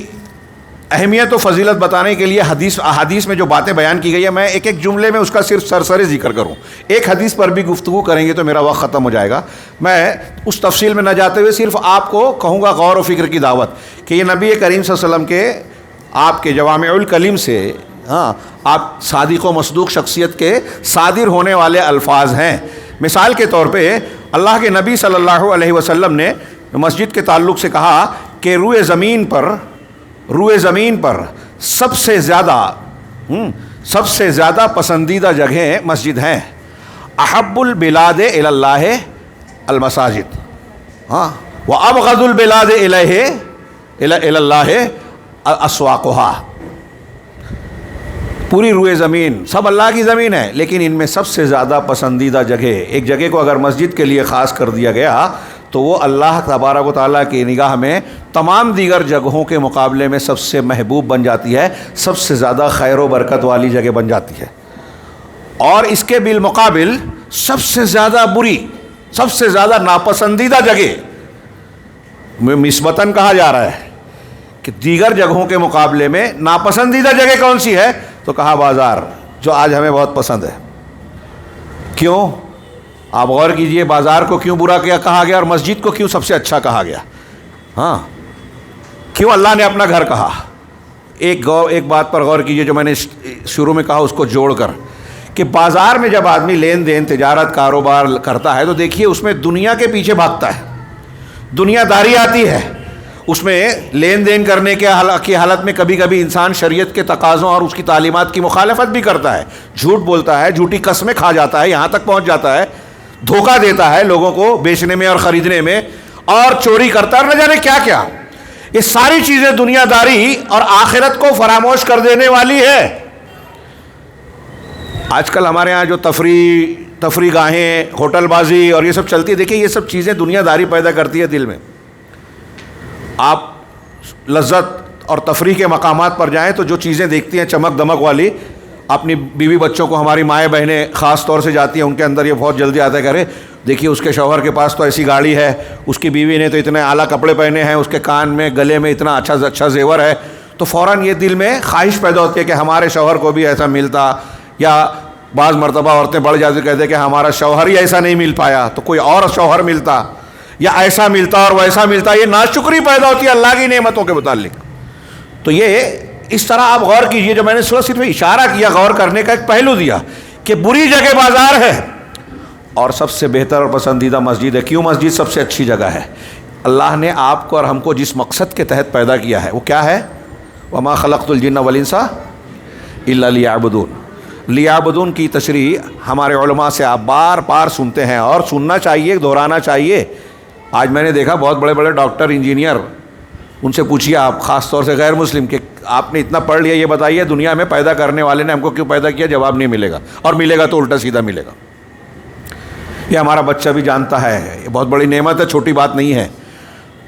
اہمیت و فضیلت بتانے کے لیے احادیث میں جو باتیں بیان کی گئی ہے، میں ایک ایک جملے میں اس کا صرف سرسری ذکر کروں. ایک حدیث پر بھی گفتگو کریں گے تو میرا وقت ختم ہو جائے گا. میں اس تفصیل میں نہ جاتے ہوئے صرف آپ کو کہوں گا غور و فکر کی دعوت کہ یہ نبی کریم صلی اللہ علیہ وسلم کے آپ کے جوامع الکلم سے آپ صادق و مصدوق شخصیت کے صادر ہونے والے الفاظ ہیں. مثال کے طور پہ اللہ کے نبی صلی اللہ علیہ وسلم نے مسجد کے تعلق سے کہا کہ روئے زمین پر سب سے زیادہ پسندیدہ جگہیں مسجد ہیں. احب البلاد الی اللہ المساجد وابغض البلاد الی اللہ اسواقها. پوری روئے زمین سب اللہ کی زمین ہے، لیکن ان میں سب سے زیادہ پسندیدہ جگہ، ایک جگہ کو اگر مسجد کے لیے خاص کر دیا گیا تو وہ اللہ تبارک و تعالیٰ کی نگاہ میں تمام دیگر جگہوں کے مقابلے میں سب سے محبوب بن جاتی ہے، سب سے زیادہ خیر و برکت والی جگہ بن جاتی ہے. اور اس کے بالمقابل سب سے زیادہ بری، سب سے زیادہ ناپسندیدہ جگہ نسبتاً کہا جا رہا ہے کہ دیگر جگہوں کے مقابلے میں ناپسندیدہ جگہ کون سی ہے؟ تو کہا بازار، جو آج ہمیں بہت پسند ہے. کیوں؟ آپ غور کیجئے، بازار کو کیوں برا کہا گیا اور مسجد کو کیوں سب سے اچھا کہا گیا؟ کیوں اللہ نے اپنا گھر کہا؟ ایک بات پر غور کیجئے جو میں نے شروع میں کہا اس کو جوڑ کر، کہ بازار میں جب آدمی لین دین، تجارت، کاروبار کرتا ہے تو دیکھیے اس میں دنیا کے پیچھے بھاگتا ہے، دنیا داری آتی ہے. اس میں لین دین کرنے کی حالت میں کبھی کبھی انسان شریعت کے تقاضوں اور اس کی تعلیمات کی مخالفت بھی کرتا ہے، جھوٹ بولتا ہے، جھوٹی قسمیں کھا جاتا ہے، یہاں تک پہنچ جاتا ہے دھوکہ دیتا ہے لوگوں کو بیچنے میں اور خریدنے میں، اور چوری کرتا ہے، نہ جانے کیا کیا. یہ ساری چیزیں دنیا داری اور آخرت کو فراموش کر دینے والی ہے. آج کل ہمارے ہاں جو تفریح گاہیں، ہوٹل بازی اور یہ سب چلتی ہے، دیکھیں یہ سب چیزیں دنیا داری پیدا کرتی ہے دل میں. آپ لذت اور تفریح کے مقامات پر جائیں تو جو چیزیں دیکھتی ہیں چمک دمک والی، اپنی بیوی بچوں کو، ہماری مائیں بہنیں خاص طور سے جاتی ہیں، ان کے اندر یہ بہت جلدی آتا ہے کہ ارے دیکھیے اس کے شوہر کے پاس تو ایسی گاڑی ہے، اس کی بیوی نے تو اتنے اعلیٰ کپڑے پہنے ہیں، اس کے کان میں گلے میں اتنا اچھا زیور ہے، تو فوراً یہ دل میں خواہش پیدا ہوتی ہے کہ ہمارے شوہر کو بھی ایسا ملتا. یا بعض مرتبہ عورتیں بڑھ جاتی کہتے ہیں کہ ہمارا شوہر ہی ایسا نہیں مل پایا تو کوئی اور شوہر ملتا، یا ایسا ملتا اور ویسا ملتا. یہ ناشکری پیدا ہوتی ہے اللہ کی نعمتوں کے متعلق. تو یہ اس طرح آپ غور کیجئے، جو میں نے صرف اشارہ کیا، غور کرنے کا ایک پہلو دیا کہ بری جگہ بازار ہے اور سب سے بہتر اور پسندیدہ مسجد ہے. کیوں مسجد سب سے اچھی جگہ ہے؟ اللہ نے آپ کو اور ہم کو جس مقصد کے تحت پیدا کیا ہے وہ کیا ہے؟ وما خلقت الجن والانس الا لیعبدون. لیعبدون کی تشریح ہمارے علماء سے آپ بار بار سنتے ہیں اور سننا چاہیے، دہرانا چاہیے. آج میں نے دیکھا بہت بڑے بڑے ڈاکٹر، انجینئر، ان سے پوچھیے آپ، خاص طور سے غیر مسلم، کہ آپ نے اتنا پڑھ لیا، یہ بتائیے دنیا میں پیدا کرنے والے نے ہم کو کیوں پیدا کیا؟ جواب نہیں ملے گا، اور ملے گا تو الٹا سیدھا ملے گا. یہ ہمارا بچہ بھی جانتا ہے، یہ بہت بڑی نعمت ہے، چھوٹی بات نہیں ہے.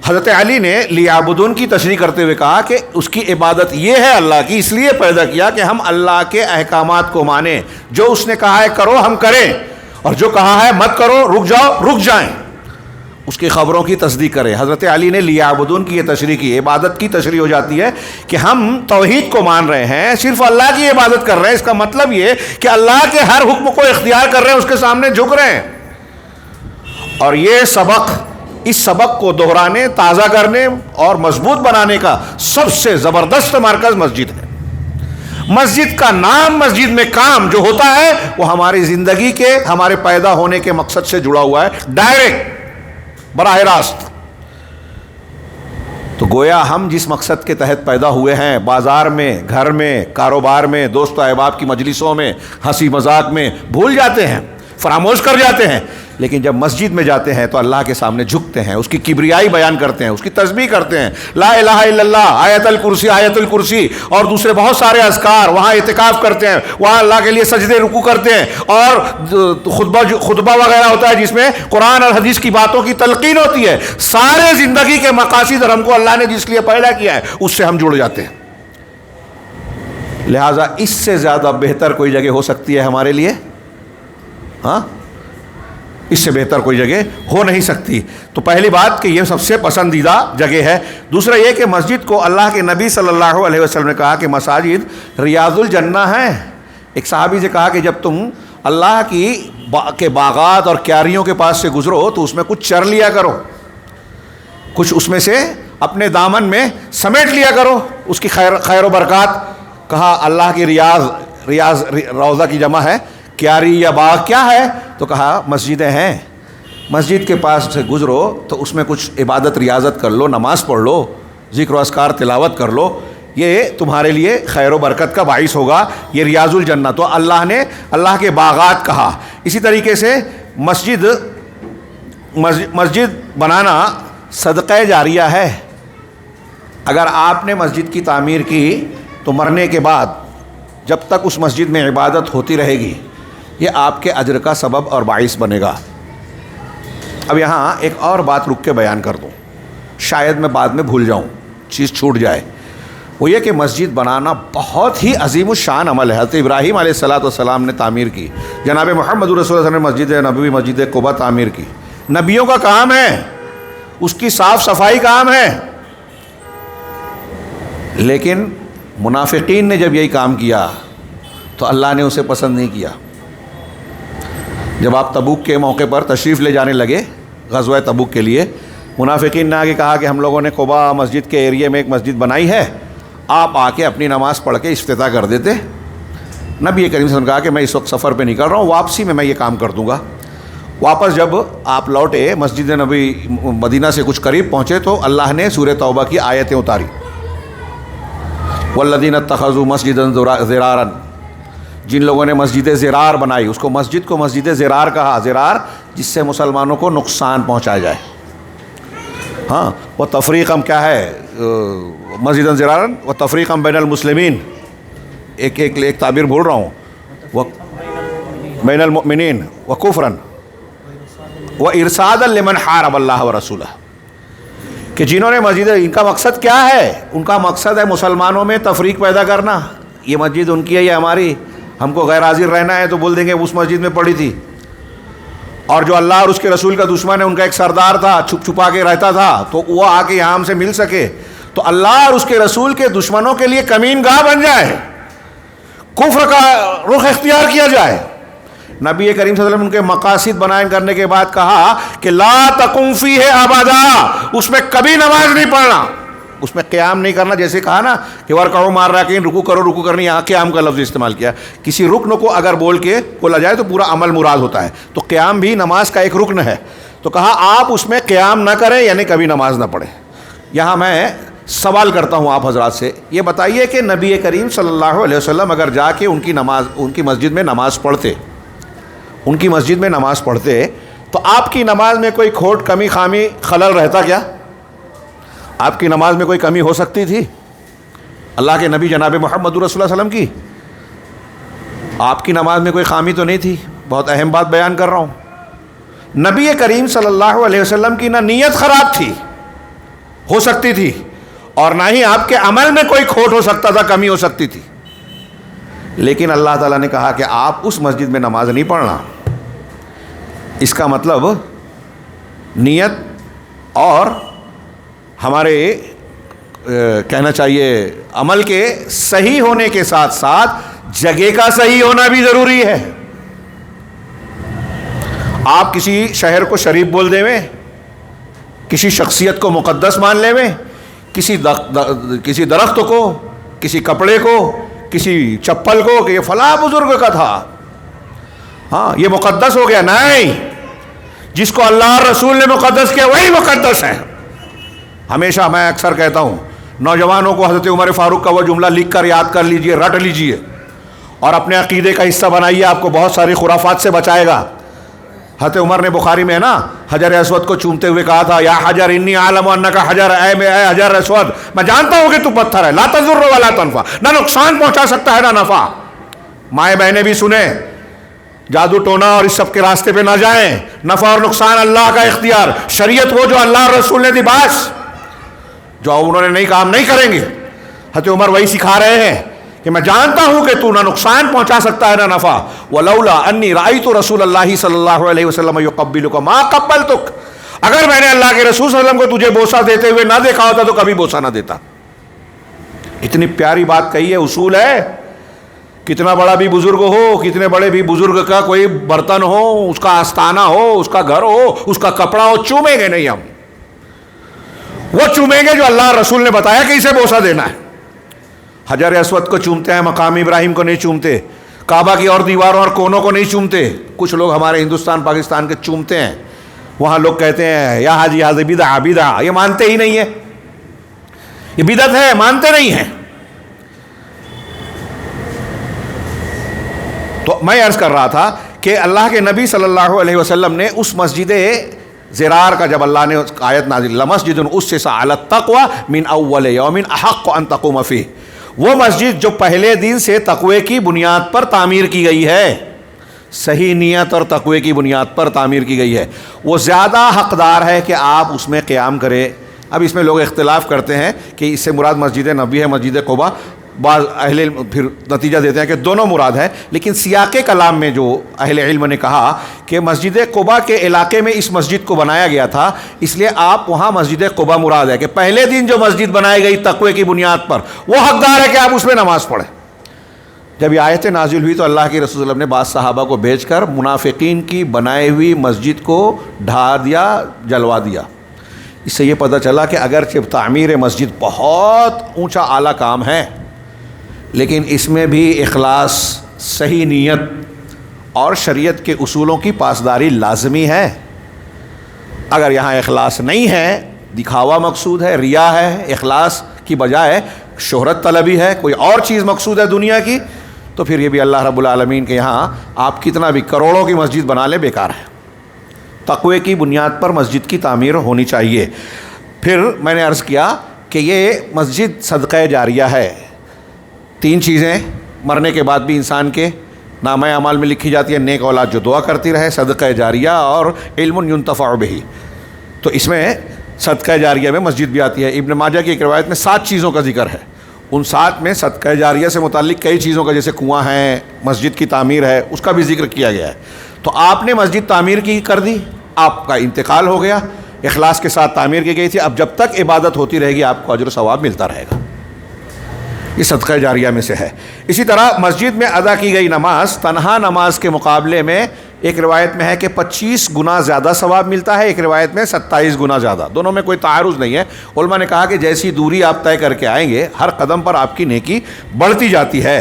حضرت علی نے لیعبدون کی تشریح کرتے ہوئے کہا کہ اس کی عبادت یہ ہے اللہ کی، اس لیے پیدا کیا کہ ہم اللہ کے احکامات کو مانیں. جو اس نے کہا ہے کرو ہم کریں، اور جو کہا ہے مت کرو، رک جاؤ، رک جائیں. اس کی خبروں کی تصدیق کریں. حضرت علی نے لیعبدون کی یہ تشریح کی. عبادت کی تشریح ہو جاتی ہے کہ ہم توحید کو مان رہے ہیں، صرف اللہ کی عبادت کر رہے ہیں. اس کا مطلب یہ کہ اللہ کے ہر حکم کو اختیار کر رہے ہیں، اس کے سامنے جھک رہے ہیں. اور یہ اس سبق کو دہرانے، تازہ کرنے اور مضبوط بنانے کا سب سے زبردست مرکز مسجد ہے. مسجد کا نام، مسجد میں کام جو ہوتا ہے وہ ہماری زندگی کے، ہمارے پیدا ہونے کے مقصد سے جڑا ہوا ہے، ڈائریکٹ، براہ راست. تو گویا ہم جس مقصد کے تحت پیدا ہوئے ہیں، بازار میں، گھر میں، کاروبار میں، دوست و احباب کی مجلسوں میں، ہنسی مذاق میں بھول جاتے ہیں، فراموش کر جاتے ہیں. لیکن جب مسجد میں جاتے ہیں تو اللہ کے سامنے جھکتے ہیں، اس کی کبریائی بیان کرتے ہیں، اس کی تسبیح کرتے ہیں، لا الہ الا اللہ، آیت الکرسی اور دوسرے بہت سارے اذکار، وہاں اعتکاف کرتے ہیں، وہاں اللہ کے لیے سجدے رکوع کرتے ہیں، اور خطبہ وغیرہ ہوتا ہے جس میں قرآن اور حدیث کی باتوں کی تلقین ہوتی ہے. سارے زندگی کے مقاصد اور ہم کو اللہ نے جس لیے پیدا کیا ہے اس سے ہم جڑ جاتے ہیں. لہٰذا اس سے زیادہ بہتر کوئی جگہ ہو سکتی ہے ہمارے لیے؟ ہاں، اس سے بہتر کوئی جگہ ہو نہیں سکتی۔ تو پہلی بات کہ یہ سب سے پسندیدہ جگہ ہے۔ دوسرا یہ کہ مسجد کو اللہ کے نبی صلی اللہ علیہ وسلم نے کہا کہ مساجد ریاض الجنہ ہیں۔ ایک صحابی سے کہا کہ جب تم اللہ کے باغات اور کیاریوں کے پاس سے گزرو تو اس میں کچھ چر لیا کرو، کچھ اس میں سے اپنے دامن میں سمیٹ لیا کرو، اس کی خیر و برکات۔ کہا اللہ کی ریاض روضہ کی جمع ہے، کیاری یا باغ کیا ہے؟ تو کہا مسجدیں ہیں۔ مسجد کے پاس سے گزرو تو اس میں کچھ عبادت ریاضت کر لو، نماز پڑھ لو، ذکر و اذکار تلاوت کر لو، یہ تمہارے لیے خیر و برکت کا باعث ہوگا۔ یہ ریاض الجنہ۔ تو اللہ نے اللہ کے باغات کہا۔ اسی طریقے سے مسجد بنانا صدقہ جاریہ ہے۔ اگر آپ نے مسجد کی تعمیر کی تو مرنے کے بعد جب تک اس مسجد میں عبادت ہوتی رہے گی یہ آپ کے اجر کا سبب اور باعث بنے گا۔ اب یہاں ایک اور بات رک کے بیان کر دوں، شاید میں بعد میں بھول جاؤں، چیز چھوٹ جائے۔ وہ یہ کہ مسجد بنانا بہت ہی عظیم الشان عمل ہے۔ حضرت ابراہیم علیہ السلام نے تعمیر کی، جناب محمد رسول اللہ صلی اللہ علیہ وسلم نے مسجد نبوی مسجد قباء تعمیر کی۔ نبیوں کا کام ہے، اس کی صاف صفائی کام ہے۔ لیکن منافقین نے جب یہی کام کیا تو اللہ نے اسے پسند نہیں کیا۔ جب آپ تبوک کے موقع پر تشریف لے جانے لگے غزوہ تبوک کے لیے، منافقین نے آگے کہا کہ ہم لوگوں نے قباء مسجد کے ایریے میں ایک مسجد بنائی ہے، آپ آ کے اپنی نماز پڑھ کے افتتاح کر دیتے۔ نبی کریم صلی اللہ علیہ وسلم نے کہا کہ میں اس وقت سفر پہ نکل رہا ہوں، واپسی میں یہ کام کر دوں گا۔ واپس جب آپ لوٹے مسجد نبی مدینہ سے کچھ قریب پہنچے تو اللہ نے سورہ توبہ کی آیتیں اتاری، والذین اتخذوا مسجدا ضرارا، جن لوگوں نے مسجد زرار بنائی، اس کو مسجد زرار کہا، زرار جس سے مسلمانوں کو نقصان پہنچایا جائے۔ ہاں، وہ تفریقم کیا ہے، مسجد زرارا و تفریقم بین المسلمین، ایک تعبیر بول رہا ہوں، وہ بین المؤمنین و کفرن و ارصادا لمن حارب اللہ و رسولہ، کہ جنہوں نے مسجد، ان کا مقصد کیا ہے؟ ان کا مقصد ہے مسلمانوں میں تفریق پیدا کرنا۔ یہ مسجد ان کی ہے، یہ ہماری، ہم کو غیر حاضر رہنا ہے تو بول دیں گے اس مسجد میں پڑی تھی۔ اور جو اللہ اور اس کے رسول کا دشمن ہے، ان کا ایک سردار تھا، چھپ چھپا کے رہتا تھا، تو وہ آ کے یہاں ہم سے مل سکے، تو اللہ اور اس کے رسول کے دشمنوں کے لیے کمین گاہ بن جائے، کفر کا رخ اختیار کیا جائے۔ نبی کریم صلی اللہ علیہ وسلم ان کے مقاصد بیان کرنے کے بعد کہا کہ لا تقم فیہ ابدا، اس میں کبھی نماز نہیں پڑھنا، اس میں قیام نہیں کرنا۔ جیسے کہا نا کہ ورکعوا مع الراکعین، رکوع کرو، رکوع کرنی، یہاں قیام کا لفظ استعمال کیا۔ کسی رکن کو اگر بول کے بولا جائے تو پورا عمل مراد ہوتا ہے، تو قیام بھی نماز کا ایک رکن ہے۔ تو کہا آپ اس میں قیام نہ کریں، یعنی کبھی نماز نہ پڑھیں۔ یہاں میں سوال کرتا ہوں آپ حضرات سے، یہ بتائیے کہ نبی کریم صلی اللہ علیہ وسلم اگر جا کے ان کی مسجد میں نماز پڑھتے، ان کی مسجد میں نماز پڑھتے، تو آپ کی نماز میں کوئی کھوٹ، کمی، خامی، خلل رہتا کیا؟ آپ کی نماز میں کوئی کمی ہو سکتی تھی؟ اللہ کے نبی جناب محمد رسول اللہ صلی اللہ علیہ وسلم کی آپ کی نماز میں کوئی خامی تو نہیں تھی؟ بہت اہم بات بیان کر رہا ہوں۔ نبی کریم صلی اللہ علیہ وسلم کی نہ نیت خراب تھی، ہو سکتی تھی، اور نہ ہی آپ کے عمل میں کوئی کھوٹ ہو سکتا تھا، کمی ہو سکتی تھی، لیکن اللہ تعالیٰ نے کہا کہ آپ اس مسجد میں نماز نہیں پڑھنا۔ اس کا مطلب نیت اور ہمارے کہنا چاہیے عمل کے صحیح ہونے کے ساتھ ساتھ جگہ کا صحیح ہونا بھی ضروری ہے۔ آپ کسی شہر کو شریف بول دیں میں، کسی شخصیت کو مقدس مان لیں میں، کسی درخت کو، کسی کپڑے کو، کسی چپل کو کہ یہ فلاں بزرگ کا تھا، ہاں یہ مقدس ہو گیا۔ نہیں، جس کو اللہ اور رسول نے مقدس کیا وہی مقدس ہے۔ ہمیشہ میں اکثر کہتا ہوں نوجوانوں کو حضرت عمر فاروق کا وہ جملہ لکھ کر یاد کر لیجئے، رٹ لیجئے اور اپنے عقیدے کا حصہ بنائیے، آپ کو بہت ساری خرافات سے بچائے گا۔ حضرت عمر نے بخاری میں نا حجر اسود کو چومتے ہوئے کہا تھا، یا حجر انی اعلم انک حجر، اے حجر اسود میں جانتا ہوں کہ تو پتھر ہے، لا تضر ولا تنفع، نہ نقصان پہنچا سکتا ہے نہ نفع۔ مائیں بہنیں بھی سنیں، جادو ٹونا اور اس سب کے راستے پہ نہ جائیں، نفع اور نقصان اللہ کا اختیار، شریعت وہ جو اللہ اور رسول نے دی، بس جو انہوں نے نہیں کام نہیں کریں گے۔ حضرت عمر وہی سکھا رہے ہیں کہ میں جانتا ہوں کہ تو نہ نقصان پہنچا سکتا ہے نہ نفع. ولولا انی رأیت رسول اللہ صلی اللہ علیہ وسلم یقبلک ما قبلتک، اگر میں نے اللہ کے رسول صلی اللہ علیہ وسلم کو تجھے بوسہ دیتے ہوئے نہ دیکھا ہوتا تو کبھی بوسہ نہ دیتا. اتنی پیاری بات کہی ہے، اصول ہے. کتنا بڑا بھی بزرگ ہو، کتنے بڑے بھی بزرگ کا کوئی برتن ہو، اس کا آستانہ ہو، اس کا گھر ہو، اس کا کپڑا ہو، چومیں گے نہیں ہم. وہ چومیں گے جو اللہ رسول نے بتایا کہ اسے بوسہ دینا ہے. حجر اسود کو چومتے ہیں، مقام ابراہیم کو نہیں چومتے، کعبہ کی اور دیواروں اور کونوں کو نہیں چومتے. کچھ لوگ ہمارے ہندوستان پاکستان کے چومتے ہیں. وہاں لوگ کہتے ہیں یا حاجی حاضر بدعہ بدعہ، یہ مانتے ہی نہیں ہے، یہ بدعت ہے، مانتے نہیں ہیں. تو میں عرض کر رہا تھا کہ اللہ کے نبی صلی اللہ علیہ وسلم نے اس مسجد زرار کا جب اللہ نے آیت نازل لمسجد اسس علی التقوی من اول یوم احق ان تقوم فیہ، وہ مسجد جو پہلے دن سے تقوی کی بنیاد پر تعمیر کی گئی ہے، صحیح نیت اور تقوی کی بنیاد پر تعمیر کی گئی ہے، وہ زیادہ حقدار ہے کہ آپ اس میں قیام کریں. اب اس میں لوگ اختلاف کرتے ہیں کہ اس سے مراد مسجد نبوی ہے مسجد قباء. بعض اہل علم پھر نتیجہ دیتے ہیں کہ دونوں مراد ہے، لیکن سیاق کلام میں جو اہل علم نے کہا کہ مسجد قباء کے علاقے میں اس مسجد کو بنایا گیا تھا، اس لیے آپ وہاں مسجد قباء مراد ہے کہ پہلے دن جو مسجد بنائی گئی تقوی کی بنیاد پر، وہ حقدار ہے کہ آپ اس میں نماز پڑھیں. جب یہ آیتیں نازل ہوئی تو اللہ کے رسول صلی اللہ علیہ وسلم نے بعض صحابہ کو بھیج کر منافقین کی بنائی ہوئی مسجد کو ڈھا دیا، جلوا دیا. اس سے یہ پتہ چلا کہ اگرچہ تعمیر مسجد بہت اونچا اعلیٰ کام ہے، لیکن اس میں بھی اخلاص، صحیح نیت اور شریعت کے اصولوں کی پاسداری لازمی ہے. اگر یہاں اخلاص نہیں ہے، دکھاوا مقصود ہے، ریا ہے، اخلاص کی بجائے شہرت طلبی ہے، کوئی اور چیز مقصود ہے دنیا کی، تو پھر یہ بھی اللہ رب العالمین کے یہاں آپ کتنا بھی کروڑوں کی مسجد بنا لیں بیکار ہے. تقوی کی بنیاد پر مسجد کی تعمیر ہونی چاہیے. پھر میں نے عرض کیا کہ یہ مسجد صدقہ جاریہ ہے. 3 چیزیں مرنے کے بعد بھی انسان کے نامہ اعمال میں لکھی جاتی ہے: نیک اولاد جو دعا کرتی رہے، صدقہ جاریہ، اور علم ينتفع به. تو اس میں صدقہ جاریہ میں مسجد بھی آتی ہے. ابن ماجہ کی ایک روایت میں 7 چیزوں کا ذکر ہے. ان 7 میں صدقہ جاریہ سے متعلق کئی چیزوں کا، جیسے کنواں ہے، مسجد کی تعمیر ہے، اس کا بھی ذکر کیا گیا ہے. تو آپ نے مسجد تعمیر کی کر دی، آپ کا انتقال ہو گیا، اخلاص کے ساتھ تعمیر کی گئی تھی، اب جب تک عبادت ہوتی رہے گی آپ کو اجر و ثواب ملتا رہے گا. یہ صدقہ جاریہ میں سے ہے. اسی طرح مسجد میں ادا کی گئی نماز تنہا نماز کے مقابلے میں ایک روایت میں ہے کہ 25 گنا زیادہ ثواب ملتا ہے، ایک روایت میں 27 گنا زیادہ. دونوں میں کوئی تعارض نہیں ہے. علماء نے کہا کہ جیسی دوری آپ طے کر کے آئیں گے، ہر قدم پر آپ کی نیکی بڑھتی جاتی ہے.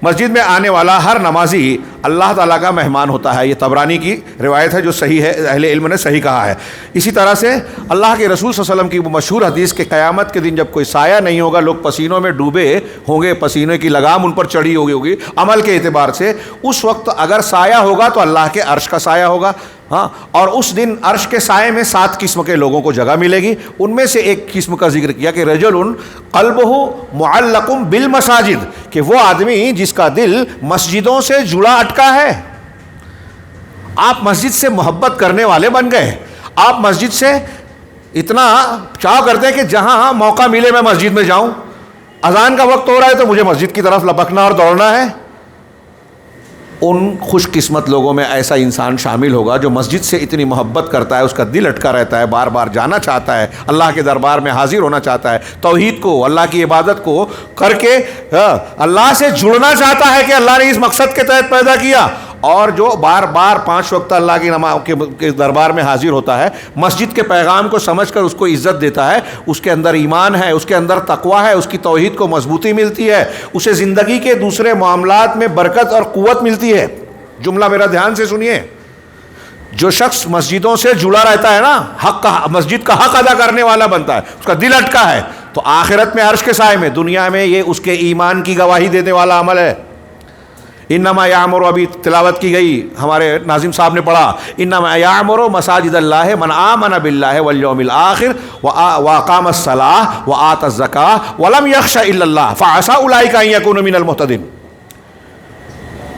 مسجد میں آنے والا ہر نمازی اللہ تعالیٰ کا مہمان ہوتا ہے. یہ طبرانی کی روایت ہے جو صحیح ہے، اہل علم نے صحیح کہا ہے. اسی طرح سے اللہ کے رسول صلی اللہ علیہ وسلم کی وہ مشہور حدیث کہ قیامت کے دن جب کوئی سایہ نہیں ہوگا، لوگ پسینوں میں ڈوبے ہوں گے، پسینے کی لگام ان پر چڑھی ہوگی عمل کے اعتبار سے، اس وقت اگر سایہ ہوگا تو اللہ کے عرش کا سایہ ہوگا. ہاں، اور اس دن عرش کے سائے میں 7 قسم کے لوگوں کو جگہ ملے گی. ان میں سے ایک قسم کا ذکر کیا کہ رجل قلبہ معلق بالمساجد، کہ وہ آدمی جس کا دل مسجدوں سے جڑا اٹکا ہے. آپ مسجد سے محبت کرنے والے بن گئے، آپ مسجد سے اتنا چاہ کرتے ہیں کہ جہاں موقع ملے میں مسجد میں جاؤں، اذان کا وقت ہو رہا ہے تو مجھے مسجد کی طرف لپکنا اور دوڑنا ہے. ان خوش قسمت لوگوں میں ایسا انسان شامل ہوگا جو مسجد سے اتنی محبت کرتا ہے، اس کا دل اٹکا رہتا ہے، بار بار جانا چاہتا ہے، اللہ کے دربار میں حاضر ہونا چاہتا ہے، توحید کو، اللہ کی عبادت کو کر کے اللہ سے جڑنا چاہتا ہے کہ اللہ نے اس مقصد کے تحت پیدا کیا، اور جو بار بار 5 وقت اللہ کی نماز کے دربار میں حاضر ہوتا ہے، مسجد کے پیغام کو سمجھ کر اس کو عزت دیتا ہے، اس کے اندر ایمان ہے، اس کے اندر تقویٰ ہے، اس کی توحید کو مضبوطی ملتی ہے، اسے زندگی کے دوسرے معاملات میں برکت اور قوت ملتی ہے. جملہ میرا دھیان سے سنیے، جو شخص مسجدوں سے جڑا رہتا ہے نا، مسجد کا حق ادا کرنے والا بنتا ہے، اس کا دل اٹکا ہے، تو آخرت میں عرش کے سائے میں، دنیا میں یہ اس کے ایمان کی گواہی دینے والا عمل ہے. انما یعمر، ابھی تلاوت کی گئی، ہمارے ناظم صاحب نے پڑھا، انما یعمر مساجد اللہ من آمن باللہ والیوم الآخر واقام الصلاۃ وآتى الزکاۃ ولم یخش الا اللہ فعسى اولئک ان یکونوا من المہتدین.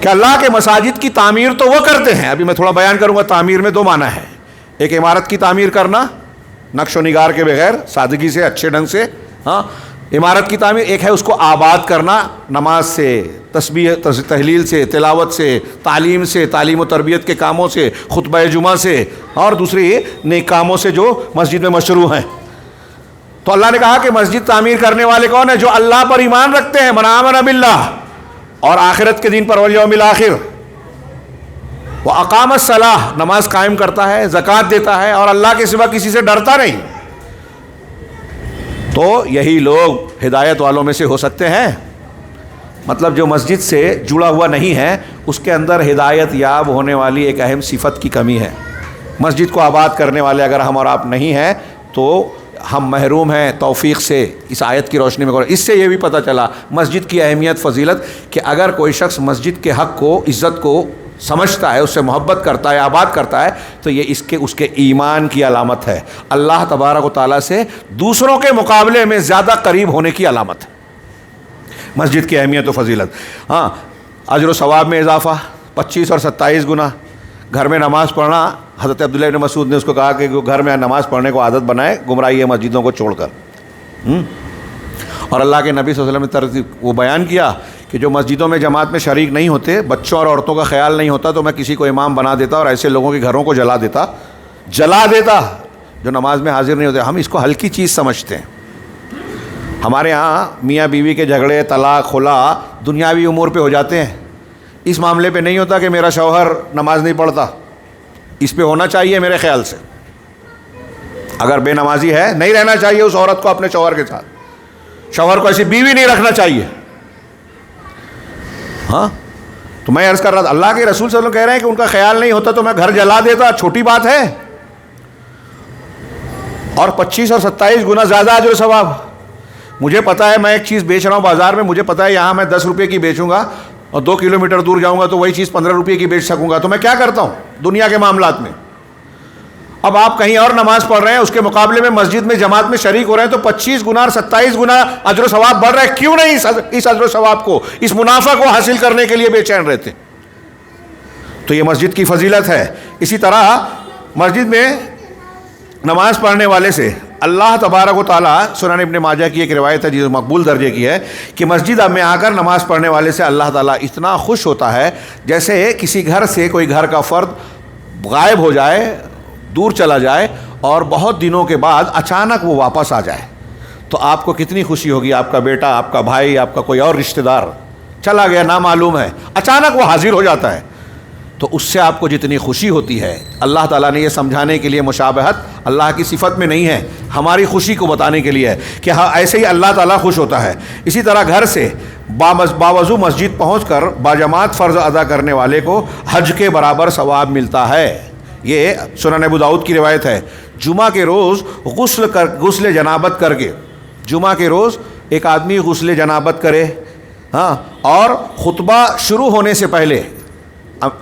کہ اللہ کے مساجد کی تعمیر تو وہ کرتے ہیں. ابھی میں تھوڑا بیان کروں گا. تعمیر میں 2 معنی ہے. ایک عمارت کی تعمیر کرنا نقش و نگار کے بغیر، سادگی سے، اچھے ڈھنگ سے. ہاں، عمارت کی تعمیر ایک ہے اس کو آباد کرنا نماز سے، تسبیح تحلیل سے، تلاوت سے، تعلیم سے، تعلیم و تربیت کے کاموں سے، خطبہ جمعہ سے، اور دوسری نیک کاموں سے جو مسجد میں مشروع ہیں۔ تو اللہ نے کہا کہ مسجد تعمیر کرنے والے کون ہیں؟ جو اللہ پر ایمان رکھتے ہیں، من آمن باللہ، اور آخرت کے دن پر والیوم الآخر، وَأَقَامَ الصَّلَاةَ، نماز قائم کرتا ہے، زکوٰۃ دیتا ہے، اور اللہ کے سوا کسی سے ڈرتا نہیں۔ تو یہی لوگ ہدایت والوں میں سے ہو سکتے ہیں۔ مطلب جو مسجد سے جڑا ہوا نہیں ہے اس کے اندر ہدایت یاب ہونے والی ایک اہم صفت کی کمی ہے۔ مسجد کو آباد کرنے والے اگر ہم اور آپ نہیں ہیں تو ہم محروم ہیں توفیق سے۔ اس آیت کی روشنی میں اس سے یہ بھی پتہ چلا مسجد کی اہمیت، فضیلت، کہ اگر کوئی شخص مسجد کے حق کو، عزت کو سمجھتا ہے، اس سے محبت کرتا ہے، آباد کرتا ہے، تو یہ اس کے ایمان کی علامت ہے، اللہ تبارک و تعالیٰ سے دوسروں کے مقابلے میں زیادہ قریب ہونے کی علامت ہے مسجد کی اہمیت و فضیلت۔ ہاں، اجر و ثواب میں اضافہ 25 اور 27 گنا۔ گھر میں نماز پڑھنا، حضرت عبداللہ ابن مسعود نے اس کو کہا کہ گھر میں نماز پڑھنے کو عادت بنائے، گمراہی ہے مسجدوں کو چھوڑ کر۔ اور اللہ کے نبی صلی اللہ علیہ وسلم نے وہ بیان کیا کہ جو مسجدوں میں جماعت میں شریک نہیں ہوتے، بچوں اور عورتوں کا خیال نہیں ہوتا، تو میں کسی کو امام بنا دیتا اور ایسے لوگوں کے گھروں کو جلا دیتا جو نماز میں حاضر نہیں ہوتے۔ ہم اس کو ہلکی چیز سمجھتے ہیں۔ ہمارے ہاں میاں بیوی کے جھگڑے، طلاق، خلا دنیاوی امور پہ ہو جاتے ہیں، اس معاملے پہ نہیں ہوتا کہ میرا شوہر نماز نہیں پڑھتا۔ اس پہ ہونا چاہیے میرے خیال سے، اگر بے نمازی ہے نہیں رہنا چاہیے اس عورت کو اپنے شوہر کے ساتھ، شوہر کو ایسی بیوی نہیں رکھنا چاہیے۔ ہاں، تو میں عرض کر رہا تھا اللہ کے رسول صلی اللہ علیہ وسلم کہہ رہے ہیں کہ ان کا خیال نہیں ہوتا تو میں گھر جلا دیتا، چھوٹی بات ہے؟ اور 25 اور 27 گنا زیادہ اجر و ثواب۔ مجھے پتا ہے میں ایک چیز بیچ رہا ہوں بازار میں، مجھے پتا ہے یہاں میں 10 روپے کی بیچوں گا اور 2 کلومیٹر دور جاؤں گا تو وہی چیز 15 روپے کی بیچ سکوں گا، تو میں کیا کرتا ہوں دنیا کے معاملات میں؟ اب آپ کہیں اور نماز پڑھ رہے ہیں، اس کے مقابلے میں مسجد میں جماعت میں شریک ہو رہے ہیں، تو 25 گنا اور 27 گنا اجر و ثواب بڑھ رہا ہے۔ کیوں نہیں اس اجر و ثواب کو، اس منافع کو حاصل کرنے کے لیے بے چین رہتے؟ تو یہ مسجد کی فضیلت ہے۔ اسی طرح مسجد میں نماز پڑھنے والے سے اللہ تبارک و تعالیٰ، سنن ابن ماجہ کی ایک روایت ہے جو مقبول درجے کی ہے، کہ مسجد میں آ کر نماز پڑھنے والے سے اللہ تعالیٰ اتنا خوش ہوتا ہے جیسے کسی گھر سے کوئی گھر کا فرد غائب ہو جائے، دور چلا جائے، اور بہت دنوں کے بعد اچانک وہ واپس آ جائے، تو آپ کو کتنی خوشی ہوگی۔ آپ کا بیٹا، آپ کا بھائی، آپ کا کوئی اور رشتہ دار چلا گیا، نامعلوم ہے، اچانک وہ حاضر ہو جاتا ہے، تو اس سے آپ کو جتنی خوشی ہوتی ہے، اللہ تعالیٰ نے یہ سمجھانے کے لیے، مشابہت اللہ کی صفت میں نہیں ہے، ہماری خوشی کو بتانے کے لیے ہے کہ ہاں ایسے ہی اللہ تعالیٰ خوش ہوتا ہے۔ اسی طرح گھر سے باوضو مسجد پہنچ کر باجماعت فرض ادا کرنے والے کو حج کے برابر ثواب ملتا ہے۔ یہ سنن ابو داؤد کی روایت ہے۔ جمعہ کے روز غسل جنابت کر کے، جمعہ کے روز ایک آدمی غسل جنابت کرے، ہاں، اور خطبہ شروع ہونے سے پہلے،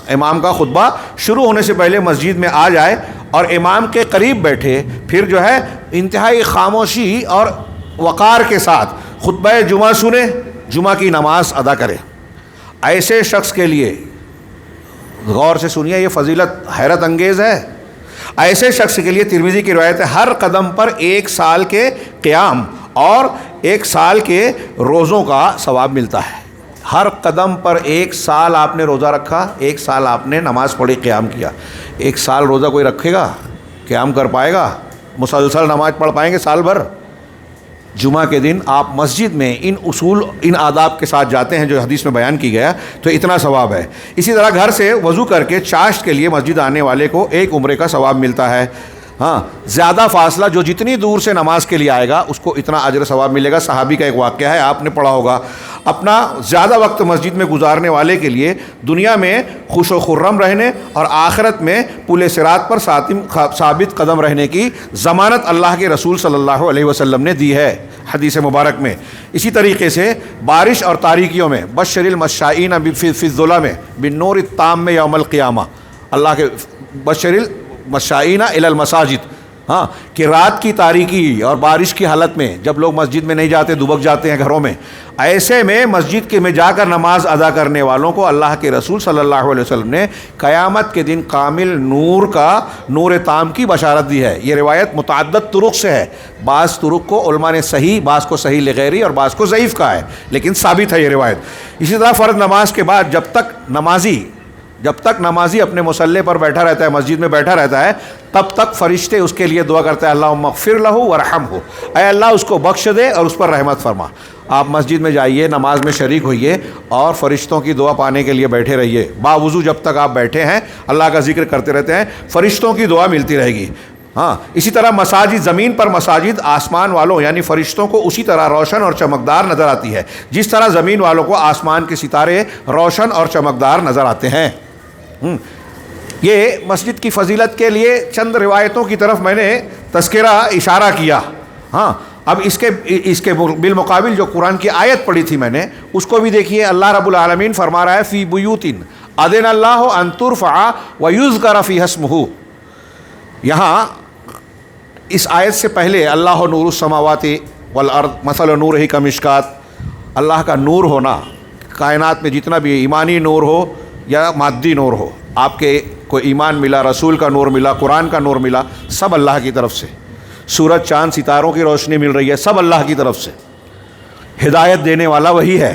امام کا خطبہ شروع ہونے سے پہلے مسجد میں آ جائے اور امام کے قریب بیٹھے، پھر جو ہے انتہائی خاموشی اور وقار کے ساتھ خطبہ جمعہ سنے، جمعہ کی نماز ادا کرے۔ ایسے شخص کے لیے، غور سے سنیے، یہ فضیلت حیرت انگیز ہے، ایسے شخص کے لیے ترمذی کی روایت ہے، ہر قدم پر 1 سال کے قیام اور 1 سال کے روزوں کا ثواب ملتا ہے۔ ہر قدم پر 1 سال آپ نے روزہ رکھا، 1 سال آپ نے نماز پڑھی، قیام کیا۔ 1 سال روزہ کوئی رکھے گا؟ قیام کر پائے گا؟ مسلسل نماز پڑھ پائیں گے سال بھر؟ جمعہ کے دن آپ مسجد میں ان اصول، ان آداب کے ساتھ جاتے ہیں جو حدیث میں بیان کی گیا، تو اتنا ثواب ہے۔ اسی طرح گھر سے وضو کر کے چاشت کے لیے مسجد آنے والے کو 1 عمرے کا ثواب ملتا ہے۔ ہاں، زیادہ فاصلہ، جو جتنی دور سے نماز کے لیے آئے گا اس کو اتنا اجر ثواب ملے گا۔ صحابی کا ایک واقعہ ہے، آپ نے پڑھا ہوگا، اپنا زیادہ وقت مسجد میں گزارنے والے کے لیے دنیا میں خوش و خرم رہنے اور آخرت میں پل صراط پر ثابت قدم رہنے کی ضمانت اللہ کے رسول صلی اللہ علیہ وسلم نے دی ہے حدیث مبارک میں۔ اسی طریقے سے بارش اور تاریکیوں میں بشر المشائین فی الظلم بالنور التام یوم القیامہ، اللہ کے بشر المشائین الی المساجد، ہاں کہ رات کی تاریکی اور بارش کی حالت میں جب لوگ مسجد میں نہیں جاتے، دبک جاتے ہیں گھروں میں، ایسے میں مسجد کے میں جا کر نماز ادا کرنے والوں کو اللہ کے رسول صلی اللہ علیہ وسلم نے قیامت کے دن کامل نور کا، نور تام کی بشارت دی ہے۔ یہ روایت متعدد طرق سے ہے، بعض طرق کو علماء نے صحیح، بعض کو صحیح لغیری اور بعض کو ضعیف کہا ہے، لیکن ثابت ہے یہ روایت۔ اسی طرح فرض نماز کے بعد جب تک نمازی اپنے مصلی پر بیٹھا رہتا ہے، مسجد میں بیٹھا رہتا ہے، تب تک فرشتے اس کے لیے دعا کرتے ہیں، اللہم اغفر لہ ورحمہ، اے اللہ اس کو بخش دے اور اس پر رحمت فرما۔ آپ مسجد میں جائیے، نماز میں شریک ہوئیے اور فرشتوں کی دعا پانے کے لیے بیٹھے رہیے۔ باوضو جب تک آپ بیٹھے ہیں اللہ کا ذکر کرتے رہتے ہیں، فرشتوں کی دعا ملتی رہے گی۔ ہاں اسی طرح مساجد، زمین پر مساجد آسمان والوں یعنی فرشتوں کو اسی طرح روشن اور چمکدار نظر آتی ہے جس طرح زمین والوں کو آسمان کے ستارے روشن اور چمکدار نظر آتے ہیں۔ یہ مسجد کی فضیلت کے لیے چند روایتوں کی طرف میں نے تذکرہ، اشارہ کیا۔ ہاں اب اس کے بالمقابل جو قرآن کی آیت پڑھی تھی میں نے، اس کو بھی دیکھیے۔ اللہ رب العالمین فرما رہا ہے فی بیوت اذن اللہ ان ترفع ویذکر فیہا اسمہ۔ یہاں اس آیت سے پہلے اللہ نور السماوات والارض مثل نورہ کمشکات، اللہ کا نور ہونا، کائنات میں جتنا بھی ایمانی نور ہو یا مادی نور ہو، آپ کے کوئی ایمان ملا، رسول کا نور ملا، قرآن کا نور ملا، سب اللہ کی طرف سے۔ سورج چاند ستاروں کی روشنی مل رہی ہے، سب اللہ کی طرف سے، ہدایت دینے والا وہی ہے۔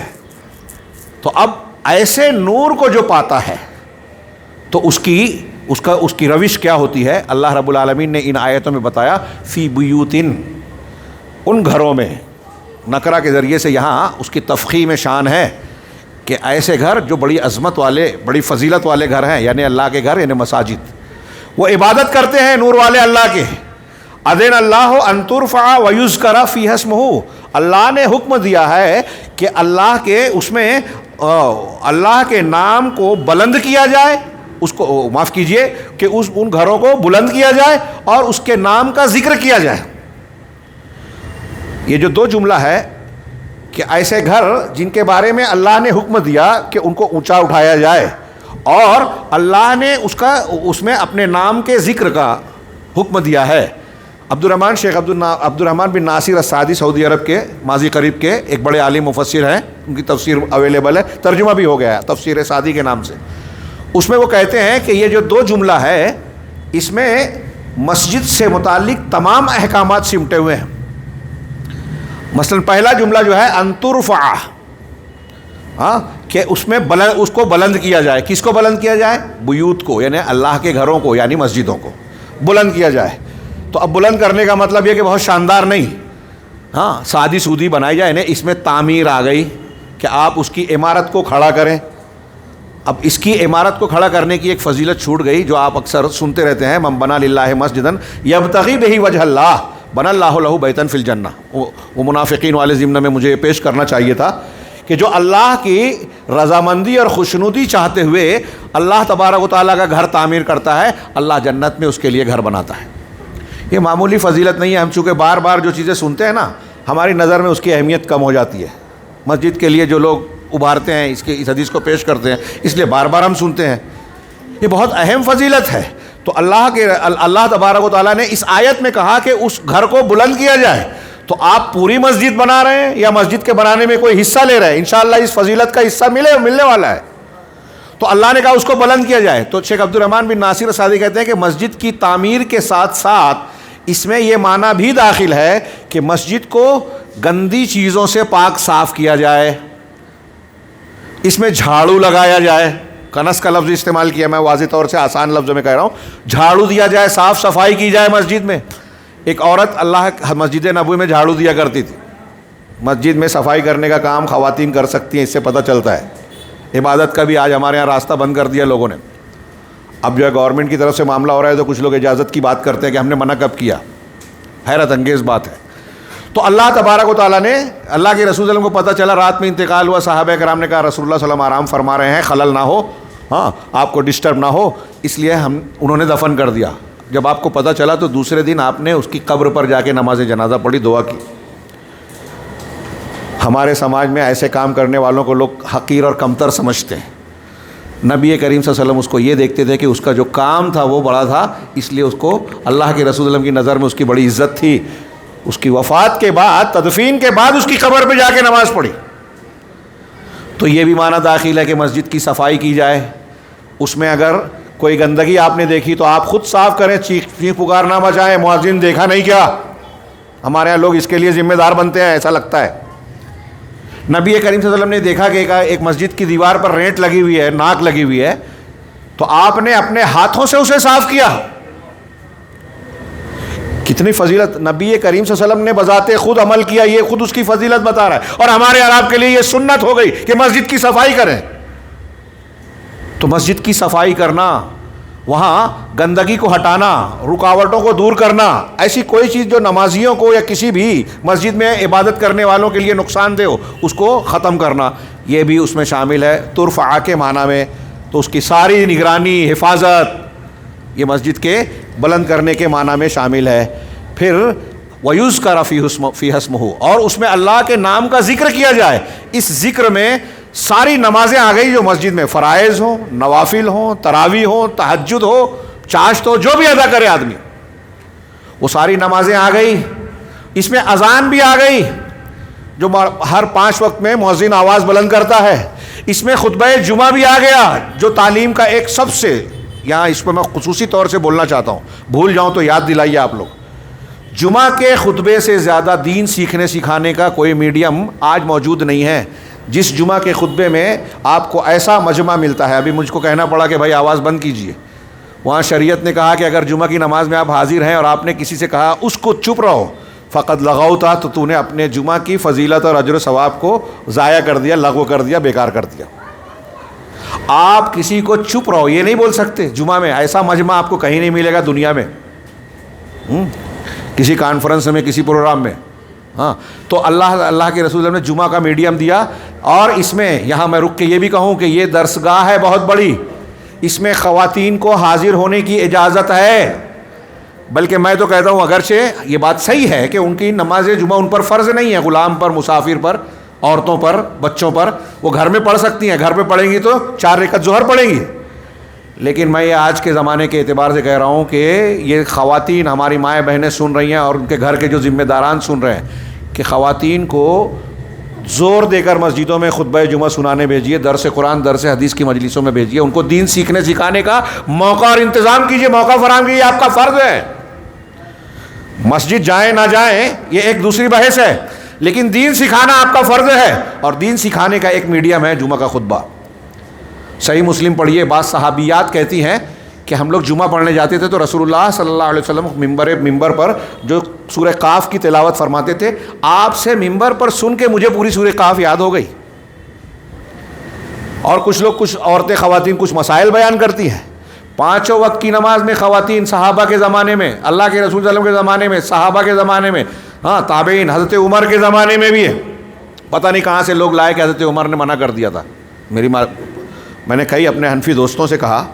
تو اب ایسے نور کو جو پاتا ہے تو اس کی روش کیا ہوتی ہے؟ اللہ رب العالمین نے ان آیتوں میں بتایا فی بیوتن، ان گھروں میں، نکرہ کے ذریعے سے یہاں اس کی تفخیم شان ہے کہ ایسے گھر جو بڑی عظمت والے، بڑی فضیلت والے گھر ہیں، یعنی اللہ کے گھر، یعنی مساجد، وہ عبادت کرتے ہیں نور والے اللہ کے۔ اذن اللہ ان ترفع ویذکر فیہا اسمہ، اللہ نے حکم دیا ہے کہ اللہ کے اس میں اللہ کے نام کو بلند کیا جائے، اس کو معاف کیجئے کہ ان گھروں کو بلند کیا جائے اور اس کے نام کا ذکر کیا جائے۔ یہ جو دو جملہ ہے کہ ایسے گھر جن کے بارے میں اللہ نے حکم دیا کہ ان کو اونچا اٹھایا جائے اور اللہ نے اس میں اپنے نام کے ذکر کا حکم دیا ہے۔ شیخ عبد الرحمن بن ناصر السعدی سعودی عرب کے ماضی قریب کے ایک بڑے عالم مفسر ہیں، ان کی تفسیر اویلیبل ہے، ترجمہ بھی ہو گیا ہے تفسیر سعدی کے نام سے۔ اس میں وہ کہتے ہیں کہ یہ جو دو جملہ ہے اس میں مسجد سے متعلق تمام احکامات سمٹے ہوئے ہیں۔ مثلا پہلا جملہ جو ہے ان ترفع، کہ اس کو بلند کیا جائے۔ کس کو بلند کیا جائے؟ بیوت کو، یعنی اللہ کے گھروں کو، یعنی مسجدوں کو بلند کیا جائے۔ تو اب بلند کرنے کا مطلب یہ کہ بہت شاندار نہیں، سادی سودی بنائی جائے، یعنی اس میں تعمیر آ گئی کہ آپ اس کی عمارت کو کھڑا کریں۔ اب اس کی عمارت کو کھڑا کرنے کی ایک فضیلت چھوٹ گئی جو آپ اکثر سنتے رہتے ہیں، من بنا للہ مسجدا یبتغی بہ وجہ اللہ بنا اللہ لہ بیتا فی الجنہ۔ وہ منافقین والے ضمن میں مجھے پیش کرنا چاہیے تھا کہ جو اللہ کی رضامندی اور خوشنودی چاہتے ہوئے اللہ تبارک و تعالیٰ کا گھر تعمیر کرتا ہے، اللہ جنت میں اس کے لیے گھر بناتا ہے۔ یہ معمولی فضیلت نہیں ہے، ہم چونکہ بار بار جو چیزیں سنتے ہیں نا، ہماری نظر میں اس کی اہمیت کم ہو جاتی ہے۔ مسجد کے لیے جو لوگ ابھارتے ہیں اس حدیث کو پیش کرتے ہیں، اس لیے بار بار ہم سنتے ہیں، یہ بہت اہم فضیلت ہے۔ تو اللہ تبارک و تعالیٰ نے اس آیت میں کہا کہ اس گھر کو بلند کیا جائے۔ تو آپ پوری مسجد بنا رہے ہیں یا مسجد کے بنانے میں کوئی حصہ لے رہے ہیں، انشاءاللہ اس فضیلت کا حصہ ملنے والا ہے۔ تو اللہ نے کہا اس کو بلند کیا جائے۔ تو شیخ عبد الرحمن بن ناصر السعدی کہتے ہیں کہ مسجد کی تعمیر کے ساتھ ساتھ اس میں یہ معنی بھی داخل ہے کہ مسجد کو گندی چیزوں سے پاک صاف کیا جائے، اس میں جھاڑو لگایا جائے۔ کنس کا لفظ استعمال کیا، میں واضح طور سے آسان لفظوں میں کہہ رہا ہوں، جھاڑو دیا جائے، صاف صفائی کی جائے مسجد میں۔ ایک عورت مسجد نبوی میں جھاڑو دیا کرتی تھی۔ مسجد میں صفائی کرنے کا کام خواتین کر سکتی ہیں، اس سے پتہ چلتا ہے۔ عبادت کا بھی آج ہمارے یہاں راستہ بند کر دیا لوگوں نے۔ اب جو ہے گورنمنٹ کی طرف سے معاملہ ہو رہا ہے تو کچھ لوگ اجازت کی بات کرتے ہیں کہ ہم نے منع کب کیا، حیرت انگیز بات ہے۔ تو اللہ تبارک و تعالیٰ نے، اللہ کے رسول صلی اللہ علیہ وسلم کو پتہ چلا، رات میں انتقال ہوا، صحابہ کرام نے کہا رسول اللہ صلی اللہ علیہ وسلم آرام فرما رہے ہیں، خلل نہ ہو، آپ کو ڈسٹرب نہ ہو، اس لیے انہوں نے دفن کر دیا۔ جب آپ کو پتہ چلا تو دوسرے دن آپ نے اس کی قبر پر جا کے نماز جنازہ پڑھی، دعا کی۔ ہمارے سماج میں ایسے کام کرنے والوں کو لوگ حقیر اور کمتر سمجھتے ہیں، نبی کریم صلی اللہ علیہ وسلم اس کو یہ دیکھتے تھے کہ اس کا جو کام تھا وہ بڑا تھا، اس لیے اس کو اللہ کے رسول صلی اللہ علیہ وسلم کی نظر میں اس کی بڑی عزت تھی۔ اس کی وفات کے بعد، تدفین کے بعد اس کی قبر پہ جا کے نماز پڑھی۔ تو یہ بھی معنی داخل ہے کہ مسجد کی صفائی کی جائے، اس میں اگر کوئی گندگی آپ نے دیکھی تو آپ خود صاف کریں، چیخ پکار نہ مچائیں، مؤذن دیکھا نہیں کیا۔ ہمارے یہاں لوگ اس کے لیے ذمہ دار بنتے ہیں، ایسا لگتا ہے۔ نبی کریم صلی اللہ علیہ وسلم نے دیکھا کہ ایک مسجد کی دیوار پر رینٹ لگی ہوئی ہے، ناک لگی ہوئی ہے، تو آپ نے اپنے ہاتھوں سے اسے صاف کیا۔ کتنی فضیلت! نبی کریم صلی اللہ علیہ وسلم نے بذات خود عمل کیا، یہ خود اس کی فضیلت بتا رہا ہے، اور ہمارے اور آپ کے لیے یہ سنت ہو گئی کہ مسجد کی صفائی کریں۔ تو مسجد کی صفائی کرنا، وہاں گندگی کو ہٹانا، رکاوٹوں کو دور کرنا، ایسی کوئی چیز جو نمازیوں کو یا کسی بھی مسجد میں عبادت کرنے والوں کے لیے نقصان دہ ہو، اس کو ختم کرنا، یہ بھی اس میں شامل ہے۔ ترفع کے معنی میں تو اس کی ساری نگرانی، حفاظت، یہ مسجد کے بلند کرنے کے معنی میں شامل ہے۔ پھر وَيُذْكَرَ فِيهِ اسْمُهُ، اور اس میں اللہ کے نام کا ذکر کیا جائے۔ اس ذکر میں ساری نمازیں آ گئی جو مسجد میں، فرائض ہوں، نوافل ہوں، تراویح ہوں، تہجد ہو، چاشت ہو، جو بھی ادا کرے آدمی، وہ ساری نمازیں آ گئی۔ اس میں اذان بھی آ گئی جو ہر 5 وقت میں مؤذن آواز بلند کرتا ہے۔ اس میں خطبہ جمعہ بھی آ گیا جو تعلیم کا ایک سب سے، یہاں اس پہ میں خصوصی طور سے بولنا چاہتا ہوں، بھول جاؤں تو یاد دلائیے آپ لوگ۔ جمعہ کے خطبے سے زیادہ دین سیکھنے سکھانے کا کوئی میڈیم آج موجود نہیں ہے۔ جس جمعہ کے خطبے میں آپ کو ایسا مجمع ملتا ہے، ابھی مجھ کو کہنا پڑا کہ بھائی آواز بند کیجئے، وہاں شریعت نے کہا کہ اگر جمعہ کی نماز میں آپ حاضر ہیں اور آپ نے کسی سے کہا اس کو چپ رہو، فقط لغوتا، تو تو نے اپنے جمعہ کی فضیلت اور اجر و ثواب کو ضائع کر دیا، لغو کر دیا، بیکار کر دیا۔ آپ کسی کو چپ رہو یہ نہیں بول سکتے جمعہ میں، ایسا مجمع آپ کو کہیں نہیں ملے گا دنیا میں، کسی کانفرنس میں، کسی پروگرام میں۔ ہاں، تو اللہ کے رسول نے جمعہ کا میڈیم دیا، اور اس میں یہاں میں رک کے یہ بھی کہوں کہ یہ درسگاہ ہے بہت بڑی، اس میں خواتین کو حاضر ہونے کی اجازت ہے، بلکہ میں تو کہتا ہوں اگرچہ یہ بات صحیح ہے کہ ان کی نماز جمعہ ان پر فرض نہیں ہے، غلام پر، مسافر پر، عورتوں پر، بچوں پر، وہ گھر میں پڑھ سکتی ہیں، گھر پہ پڑھیں گی تو 4 رکعت ظہر پڑھیں گی۔ لیکن میں یہ آج کے زمانے کے اعتبار سے کہہ رہا ہوں کہ یہ خواتین، ہماری مائیں بہنیں سن رہی ہیں اور ان کے گھر کے جو ذمہ داران سن رہے ہیں کہ خواتین کو زور دے کر مسجدوں میں خطبہ جمعہ سنانے بھیجیے، درس قرآن، درس حدیث کی مجلسوں میں بھیجیے، ان کو دین سیکھنے سکھانے کا موقع اور انتظام کیجیے، موقع فراہم کیجیے، آپ کا فرض ہے۔ مسجد جائیں نہ جائیں یہ ایک دوسری بحث ہے، لیکن دین سکھانا آپ کا فرض ہے، اور دین سکھانے کا ایک میڈیم ہے جمعہ کا خطبہ۔ صحیح مسلم پڑھیے، بعض صحابیات کہتی ہیں کہ ہم لوگ جمعہ پڑھنے جاتے تھے تو رسول اللہ صلی اللہ علیہ وسلم ممبر پر جو سورہ قاف کی تلاوت فرماتے تھے، آپ سے ممبر پر سن کے مجھے پوری سورہ قاف یاد ہو گئی۔ اور کچھ عورتیں، خواتین کچھ مسائل بیان کرتی ہیں۔ 5 وقت کی نماز میں خواتین صحابہ کے زمانے میں، اللہ کے رسول صلی اللہ علیہ وسلم کے زمانے میں، صحابہ کے زمانے میں، ہاں تابعین، حضرت عمر کے زمانے میں بھی ہے۔ پتہ نہیں کہاں سے لوگ لائے کہ حضرت عمر نے منع کر دیا تھا۔ میں نے کئی اپنے حنفی دوستوں سے کہا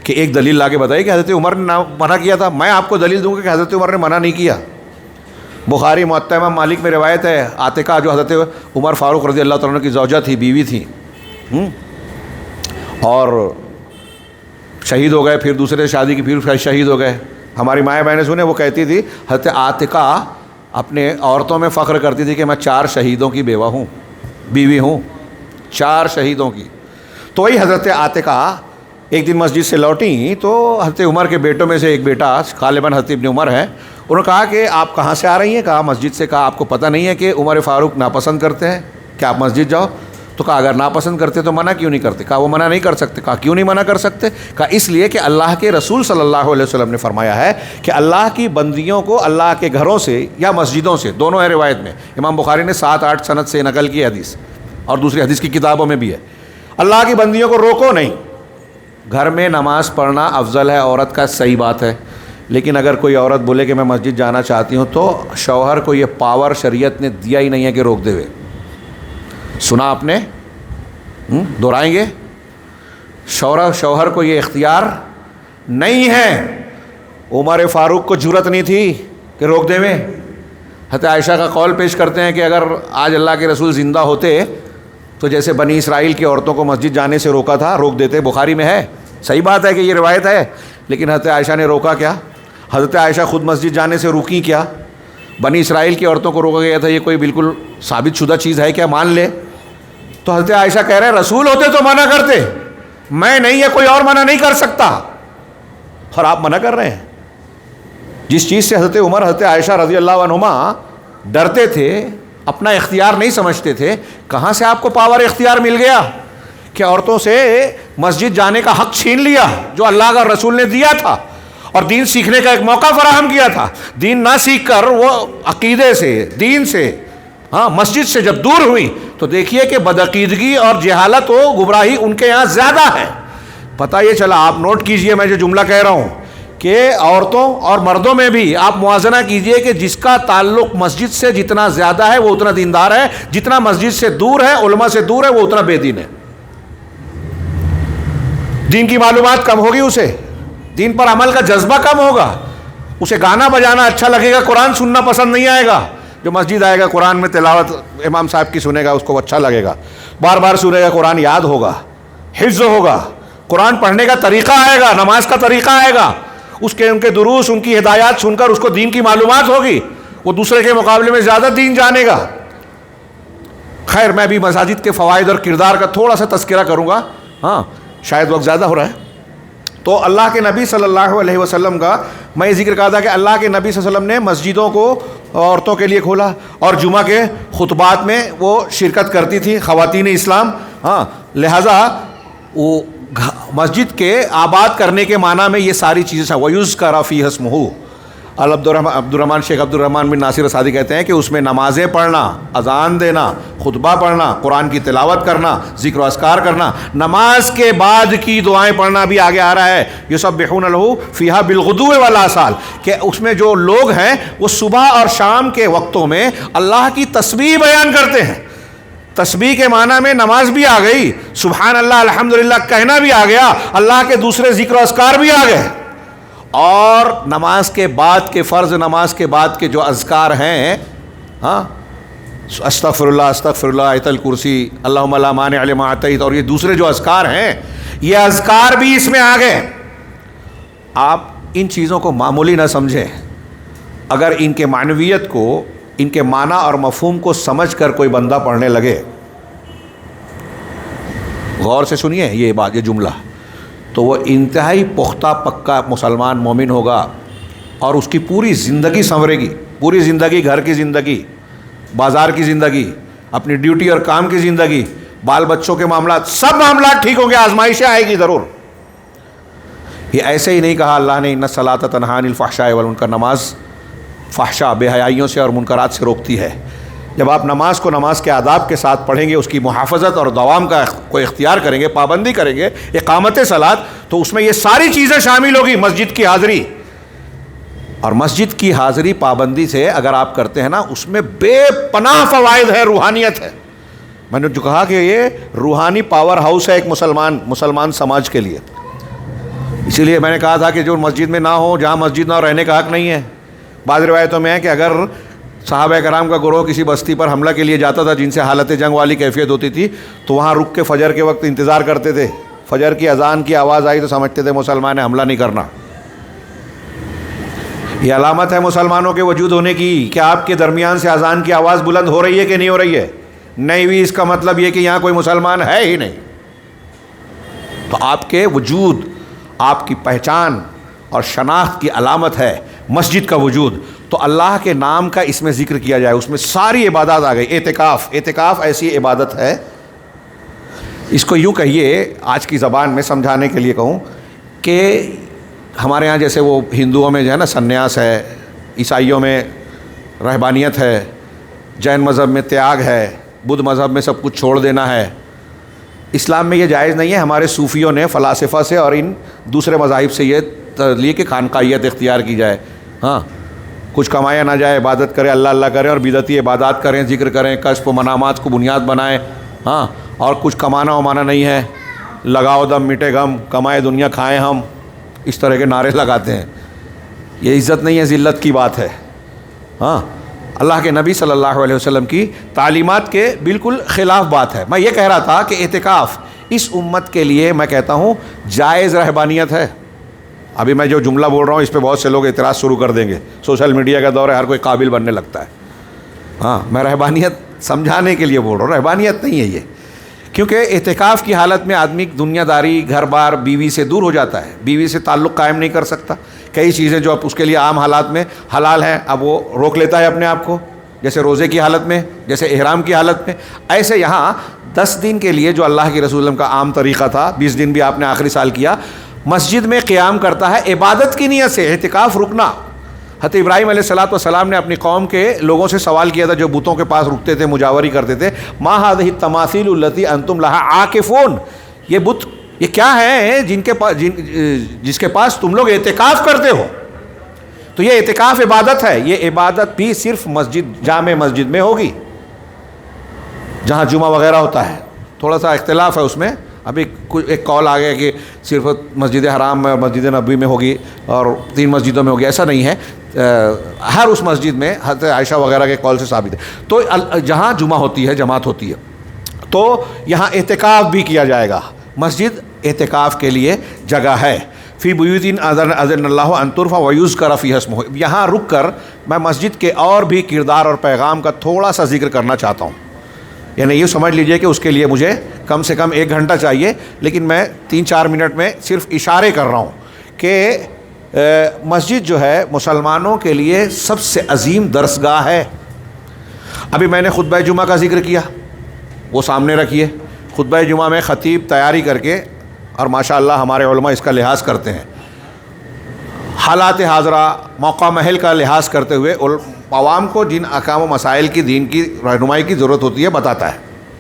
کہ ایک دلیل لا کے بتائیے کہ حضرت عمر نے منع کیا تھا۔ میں آپ کو دلیل دوں گا کہ حضرت عمر نے منع نہیں کیا۔ بخاری موطا امام مالک میں روایت ہے، عاتقہ جو حضرت عمر فاروق رضی اللہ تعالیٰ عنہ کی زوجہ تھی، بیوی تھی، اور شہید ہو گئے، پھر دوسرے شادی کی پھر شہید ہو گئے۔ ہماری مائیں بہنیں سنے، وہ کہتی تھی حضرت عاتقہ اپنے عورتوں میں فخر کرتی تھی کہ میں 4 شہیدوں کی بیوہ ہوں، بیوی ہوں، 4 شہیدوں کی۔ تو وہی حضرت عاتقہ ایک دن مسجد سے لوٹیں تو حضرت عمر کے بیٹوں میں سے ایک بیٹا، غالباً حضرت ابن عمر ہے، انہوں نے کہا کہ آپ کہاں سے آ رہی ہیں؟ کہا مسجد سے۔ کہا آپ کو پتہ نہیں ہے کہ عمر فاروق ناپسند کرتے ہیں کہ آپ مسجد جاؤ؟ تو کہا اگر ناپسند کرتے تو منع کیوں نہیں کرتے؟ کہا وہ منع نہیں کر سکتے۔ کہا کیوں نہیں منع کر سکتے؟ کہا اس لیے کہ اللہ کے رسول صلی اللہ علیہ وسلم نے فرمایا ہے کہ اللہ کی بندیوں کو اللہ کے گھروں سے یا مسجدوں سے، دونوں ہے روایت میں، امام بخاری نے 7-8 سند سے نقل کی حدیث، اور دوسری حدیث کی کتابوں میں بھی ہے، اللہ کی بندیوں کو روکو نہیں۔ گھر میں نماز پڑھنا افضل ہے عورت کا، صحیح بات ہے، لیکن اگر کوئی عورت بولے کہ میں مسجد جانا چاہتی ہوں تو شوہر کو یہ پاور شریعت نے دیا ہی نہیں ہے کہ روک دے ہوئے۔ سنا آپ نے؟ دہرائیں گے؟ شوہر کو یہ اختیار نہیں ہے۔ عمر فاروق کو جرأت نہیں تھی کہ روک دے میں۔ حضرت عائشہ کا قول پیش کرتے ہیں کہ اگر آج اللہ کے رسول زندہ ہوتے تو جیسے بنی اسرائیل کی عورتوں کو مسجد جانے سے روکا تھا، روک دیتے، بخاری میں ہے، صحیح بات ہے کہ یہ روایت ہے، لیکن حضرت عائشہ نے روکا کیا؟ حضرت عائشہ خود مسجد جانے سے روکی کیا؟ بنی اسرائیل کی عورتوں کو روکا گیا تھا، یہ کوئی بالکل ثابت شدہ چیز ہے کیا؟ مان لے تو حضرت عائشہ کہہ رہے ہیں رسول ہوتے تو منع کرتے، میں نہیں ہے، کوئی اور منع نہیں کر سکتا، اور آپ منع کر رہے ہیں۔ جس چیز سے حضرت عمر، حضرت عائشہ رضی اللہ عنہما ڈرتے تھے، اپنا اختیار نہیں سمجھتے تھے، کہاں سے آپ کو پاور اختیار مل گیا کہ عورتوں سے مسجد جانے کا حق چھین لیا جو اللہ کا رسول نے دیا تھا اور دین سیکھنے کا ایک موقع فراہم کیا تھا؟ دین نہ سیکھ کر وہ عقیدے سے، دین سے، مسجد سے جب دور ہوئی تو دیکھیے کہ بدعقیدگی اور جہالت و گمراہی ان کے یہاں زیادہ ہے۔ پتہ یہ چلا، آپ نوٹ کیجئے میں جو جملہ کہہ رہا ہوں، کہ عورتوں اور مردوں میں بھی آپ موازنہ کیجئے کہ جس کا تعلق مسجد سے جتنا زیادہ ہے وہ اتنا دیندار ہے، جتنا مسجد سے دور ہے، علماء سے دور ہے، وہ اتنا بے دین ہے۔ دین کی معلومات کم ہوگی، اسے دین پر عمل کا جذبہ کم ہوگا، اسے گانا بجانا اچھا لگے گا، قرآن سننا پسند نہیں آئے گا۔ جو مسجد آئے گا قرآن میں تلاوت امام صاحب کی سنے گا، اس کو اچھا لگے گا، بار بار سنے گا، قرآن یاد ہوگا، حفظ ہوگا، قرآن پڑھنے کا طریقہ آئے گا، نماز کا طریقہ آئے گا، ان کے دروس، ان کی ہدایات سن کر اس کو دین کی معلومات ہوگی، وہ دوسرے کے مقابلے میں زیادہ دین جانے گا۔ خیر، میں بھی مساجد کے فوائد اور کردار کا تھوڑا سا تذکرہ کروں گا، شاید وقت زیادہ ہو رہا ہے۔ تو اللہ کے نبی صلی اللہ علیہ وسلم کا میں یہ ذکر کہا تھا کہ اللہ کے نبی صلی اللہ علیہ وسلم نے مسجدوں کو عورتوں کے لیے کھولا، اور جمعہ کے خطبات میں وہ شرکت کرتی تھی خواتین اسلام، لہٰذا وہ مسجد کے آباد کرنے کے معنی میں یہ ساری چیزیں وَيُذْكَرَ فِيهَا اسْمُهُ۔ عبد الرحمن شیخ عبد الرحمن بن ناصر سعدی کہتے ہیں کہ اس میں نمازیں پڑھنا، اذان دینا، خطبہ پڑھنا، قرآن کی تلاوت کرنا، ذکر و اذکار کرنا، نماز کے بعد کی دعائیں پڑھنا بھی آگے آ رہا ہے، یسبحون لہ فیہا بالغدو والآصال، کہ اس میں جو لوگ ہیں وہ صبح اور شام کے وقتوں میں اللہ کی تسبیح بیان کرتے ہیں۔ تسبیح کے معنی میں نماز بھی آ گئی، سبحان اللہ الحمدللہ کہنا بھی آ گیا، اللہ کے دوسرے ذکر و اذکار بھی آ گئے، اور نماز کے بعد کے فرض نماز کے بعد کے جو اذکار ہیں، استغفر اللہ، آیت الکرسی، اللہم لا مانع لما اعطیت، اور یہ دوسرے جو اذکار ہیں، یہ اذکار بھی اس میں آ گئے۔ آپ ان چیزوں کو معمولی نہ سمجھیں، اگر ان کے معنویت کو، ان کے معنی اور مفہوم کو سمجھ کر کوئی بندہ پڑھنے لگے، غور سے سنیے یہ بات، یہ جملہ، تو وہ انتہائی پختہ پکا مسلمان مومن ہوگا، اور اس کی پوری زندگی سنورے گی، پوری زندگی، گھر کی زندگی، بازار کی زندگی، اپنی ڈیوٹی اور کام کی زندگی، بال بچوں کے معاملات، سب معاملات ٹھیک ہوں گے، آزمائشیں آئے گی ضرور۔ یہ ایسے ہی نہیں کہا اللہ نے ان الصلاۃ تنہی عن الفحشاء والمنکر، نماز فحشا، بے حیائیوں سے اور منکرات سے روکتی ہے۔ جب آپ نماز کو نماز کے آداب کے ساتھ پڑھیں گے، اس کی محافظت اور دوام کا کوئی اختیار کریں گے، پابندی کریں گے، اقامت صلاۃ، تو اس میں یہ ساری چیزیں شامل ہوگی، مسجد کی حاضری، اور مسجد کی حاضری پابندی سے اگر آپ کرتے ہیں نا، اس میں بے پناہ فوائد ہے، روحانیت ہے۔ میں نے جو کہا کہ یہ روحانی پاور ہاؤس ہے ایک مسلمان سماج کے لیے، اسی لیے میں نے کہا تھا کہ جو مسجد میں نہ ہو، جہاں مسجد نہ ہو، رہنے کا حق نہیں ہے۔ بعض روایتوں میں ہے کہ اگر صحابہ کرام کا گروہ کسی بستی پر حملہ کے لیے جاتا تھا جن سے حالت جنگ والی کیفیت ہوتی تھی، تو وہاں رک کے فجر کے وقت انتظار کرتے تھے، فجر کی اذان کی آواز آئی تو سمجھتے تھے مسلمان نے حملہ نہیں کرنا۔ یہ علامت ہے مسلمانوں کے وجود ہونے کی کہ آپ کے درمیان سے اذان کی آواز بلند ہو رہی ہے کہ نہیں ہو رہی ہے، نہیں ہوئی اس کا مطلب یہ کہ یہاں کوئی مسلمان ہے ہی نہیں۔ تو آپ کے وجود، آپ کی پہچان اور شناخت کی علامت ہے مسجد کا وجود، تو اللہ کے نام کا اس میں ذکر کیا جائے، اس میں ساری عبادات آ گئی۔ اعتکاف ایسی عبادت ہے، اس کو یوں کہیے، آج کی زبان میں سمجھانے کے لیے کہوں کہ ہمارے یہاں جیسے وہ ہندوؤں میں جو ہے نا سنیاس ہے، عیسائیوں میں رہبانیت ہے، جین مذہب میں تیاگ ہے، بدھ مذہب میں سب کچھ چھوڑ دینا ہے، اسلام میں یہ جائز نہیں ہے۔ ہمارے صوفیوں نے فلاسفہ سے اور ان دوسرے مذاہب سے یہ لیے کہ خانقاہیت اختیار کی جائے، کچھ کمایا نہ جائے، عبادت کرے، اللہ اللہ کریں اور بدعتی عبادات کریں، ذکر کریں، کشف و منامات کو بنیاد بنائیں، اور کچھ کمانا ومانا نہیں ہے، لگاؤ دم مٹے غم، کمائے دنیا کھائیں ہم، اس طرح کے نعرے لگاتے ہیں۔ یہ عزت نہیں ہے، ذلت کی بات ہے۔ اللہ کے نبی صلی اللہ علیہ وسلم کی تعلیمات کے بالکل خلاف بات ہے۔ میں یہ کہہ رہا تھا کہ اعتکاف اس امت کے لیے میں کہتا ہوں جائز رہبانیت ہے۔ ابھی میں جو جملہ بول رہا ہوں اس پہ بہت سے لوگ اعتراض شروع کر دیں گے، سوشل میڈیا کا دور ہے، ہر کوئی قابل بننے لگتا ہے۔ ہاں، میں رہبانیت سمجھانے کے لیے بول رہا ہوں، رہبانیت نہیں ہے یہ، کیونکہ اعتکاف کی حالت میں آدمی دنیا داری، گھر بار، بیوی سے دور ہو جاتا ہے، بیوی سے تعلق قائم نہیں کر سکتا، کئی چیزیں جو اب اس کے لیے عام حالات میں حلال ہیں اب وہ روک لیتا ہے اپنے آپ کو، جیسے روزے کی حالت میں، جیسے احرام کی حالت میں۔ ایسے یہاں 10 دن کے لیے جو اللہ کے رسول کا عام طریقہ تھا، 20 دن بھی آپ نے آخری سال کیا، مسجد میں قیام کرتا ہے عبادت کی نیت سے، اعتکاف رکنا۔ حضرت ابراہیم علیہ السلام نے اپنی قوم کے لوگوں سے سوال کیا تھا جو بتوں کے پاس رکتے تھے، مجاوری کرتے تھے، ما هذه التماثيل التي انتم لها عاکفون، یہ بت یہ کیا ہیں جس کے پاس تم لوگ اعتکاف کرتے ہو؟ تو یہ اعتکاف عبادت ہے، یہ عبادت بھی صرف جامع مسجد میں ہوگی جہاں جمعہ وغیرہ ہوتا ہے۔ تھوڑا سا اختلاف ہے اس میں، ابھی ایک قول آ گیا کہ صرف مسجد حرام میں اور مسجد نبوی میں ہوگی اور 3 مسجدوں میں ہوگی، ایسا نہیں ہے، ہر اس مسجد میں حضرت عائشہ وغیرہ کے قول سے ثابت ہے۔ تو جہاں جمعہ ہوتی ہے، جماعت ہوتی ہے، تو یہاں اعتکاف بھی کیا جائے گا۔ مسجد اعتکاف کے لیے جگہ ہے۔ فی بیوت اذن اللہ ان ترفع ویذکر فیہا اسمہ، یہاں رک کر میں مسجد کے اور بھی کردار اور پیغام کا تھوڑا سا ذکر کرنا چاہتا ہوں، یعنی یہ سمجھ لیجئے کہ اس کے لیے مجھے کم سے کم 1 گھنٹہ چاہیے، لیکن میں 3-4 منٹ میں صرف اشارے کر رہا ہوں کہ مسجد جو ہے مسلمانوں کے لیے سب سے عظیم درسگاہ ہے۔ ابھی میں نے خطبہ جمعہ کا ذکر کیا، وہ سامنے رکھیے۔ خطبہ جمعہ میں خطیب تیاری کر کے، اور ماشاءاللہ ہمارے علماء اس کا لحاظ کرتے ہیں، حالات حاضرہ، موقع محل کا لحاظ کرتے ہوئے عوام کو جن احکام و مسائل کی دین کی رہنمائی کی ضرورت ہوتی ہے بتاتا ہے،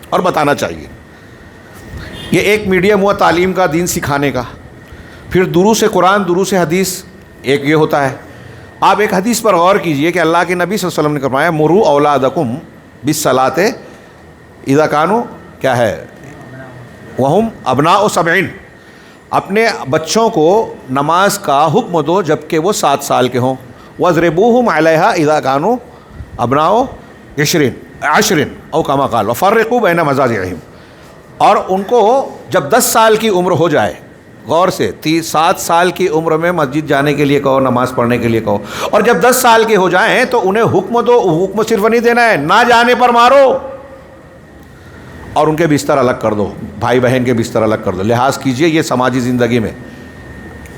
اور بتانا چاہیے۔ یہ ایک میڈیم ہوا تعلیم کا، دین سکھانے کا۔ پھر دروس قرآن، دروس حدیث ایک یہ ہوتا ہے۔ آپ ایک حدیث پر غور کیجئے کہ اللہ کے نبی صلی اللہ علیہ وسلم نے فرمایا مروا اولادکم بالصلاۃ اذا کانوا کیا ہے وہم ابناء 7، اپنے بچوں کو نماز کا حکم دو جب کہ وہ 7 سال کے ہوں، وَاضْرِبُوهُمْ عَلَيْهَا إِذَا كَانُوا أَبْنَاءَ 10 أو كما قال وَفَرِّقُوا بَيْنَ مَضَاجِعِهِمْ، اور ان کو جب 10 سال کی عمر ہو جائے، غور سے 7 سال کی عمر میں مسجد جانے کے لیے کہو، نماز پڑھنے کے لیے کہو، اور جب 10 سال کے ہو جائیں تو انہیں حکم دو، حکم صرف نہیں دینا ہے، نہ جانے پر مارو، اور ان کے بستر الگ کر دو، بھائی بہن کے بستر الگ کر دو۔ لحاظ کیجئے، یہ سماجی زندگی میں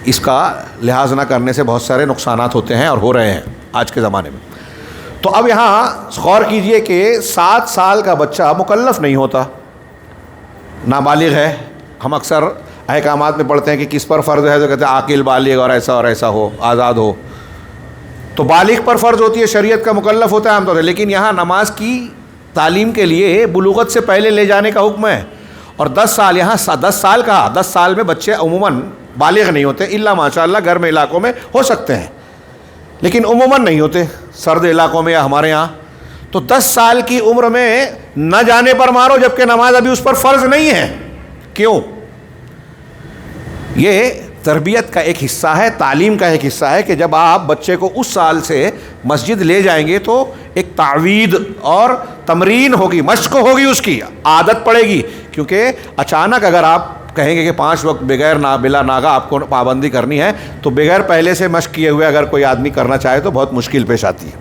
اس کا لحاظ نہ کرنے سے بہت سارے نقصانات ہوتے ہیں اور ہو رہے ہیں آج کے زمانے میں۔ تو اب یہاں غور کیجئے کہ 7 سال کا بچہ مکلف نہیں ہوتا، نابالغ ہے۔ ہم اکثر احکامات میں پڑھتے ہیں کہ کس پر فرض ہے، تو کہتے ہیں عاقل، بالغ اور ایسا ہو، آزاد ہو۔ تو بالغ پر فرض ہوتی ہے، شریعت کا مکلف ہوتا ہے عام طور سے، لیکن یہاں نماز کی تعلیم کے لیے بلوغت سے پہلے لے جانے کا حکم ہے، اور 10 سال، یہاں 10 سال کا، 10 سال میں بچے عموماً بالغ نہیں ہوتے، الا ماشاءاللہ گرم علاقوں میں ہو سکتے ہیں، لیکن عموماً نہیں ہوتے سرد علاقوں میں یا ہمارے یہاں۔ تو 10 سال کی عمر میں نہ جانے پر مارو جبکہ نماز ابھی اس پر فرض نہیں ہے۔ کیوں؟ یہ تربیت کا ایک حصہ ہے، تعلیم کا ایک حصہ ہے کہ جب آپ بچے کو اس سال سے مسجد لے جائیں گے تو ایک تعوید اور تمرین ہوگی، مشق ہوگی، اس کی عادت پڑے گی، کیونکہ اچانک اگر آپ کہیں گے کہ 5 وقت بغیر بلا ناغہ آپ کو پابندی کرنی ہے، تو بغیر پہلے سے مشق کیے ہوئے اگر کوئی آدمی کرنا چاہے تو بہت مشکل پیش آتی ہے،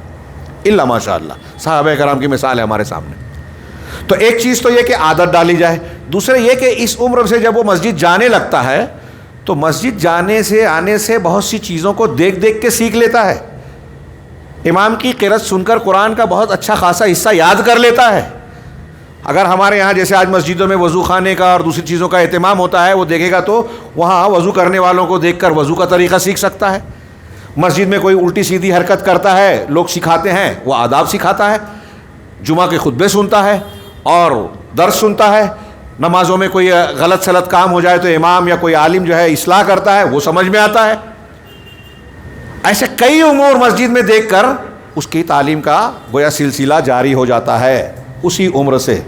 الا ماشاء اللہ۔ صحابہ کرام کی مثال ہے ہمارے سامنے۔ تو ایک چیز تو یہ کہ عادت ڈالی جائے، دوسرے یہ کہ اس عمر سے جب وہ مسجد جانے لگتا ہے تو مسجد جانے سے آنے سے بہت سی چیزوں کو دیکھ دیکھ کے سیکھ لیتا ہے، امام کی قرأت سن کر قرآن کا بہت اچھا خاصا حصہ یاد کر لیتا ہے۔ اگر ہمارے یہاں جیسے آج مسجدوں میں وضو خانے کا اور دوسری چیزوں کا اہتمام ہوتا ہے، وہ دیکھے گا تو وہاں وضو کرنے والوں کو دیکھ کر وضو کا طریقہ سیکھ سکتا ہے۔ مسجد میں کوئی الٹی سیدھی حرکت کرتا ہے، لوگ سکھاتے ہیں، وہ آداب سکھاتا ہے، جمعہ کے خطبے سنتا ہے اور درس سنتا ہے۔ نمازوں میں کوئی غلط سلط کام ہو جائے تو امام یا کوئی عالم جو ہے اصلاح کرتا ہے، وہ سمجھ میں آتا ہے۔ ایسے کئی امور مسجد میں دیکھ کر اس کی تعلیم کا گویا سلسلہ جاری ہو جاتا ہے اسی عمر سے،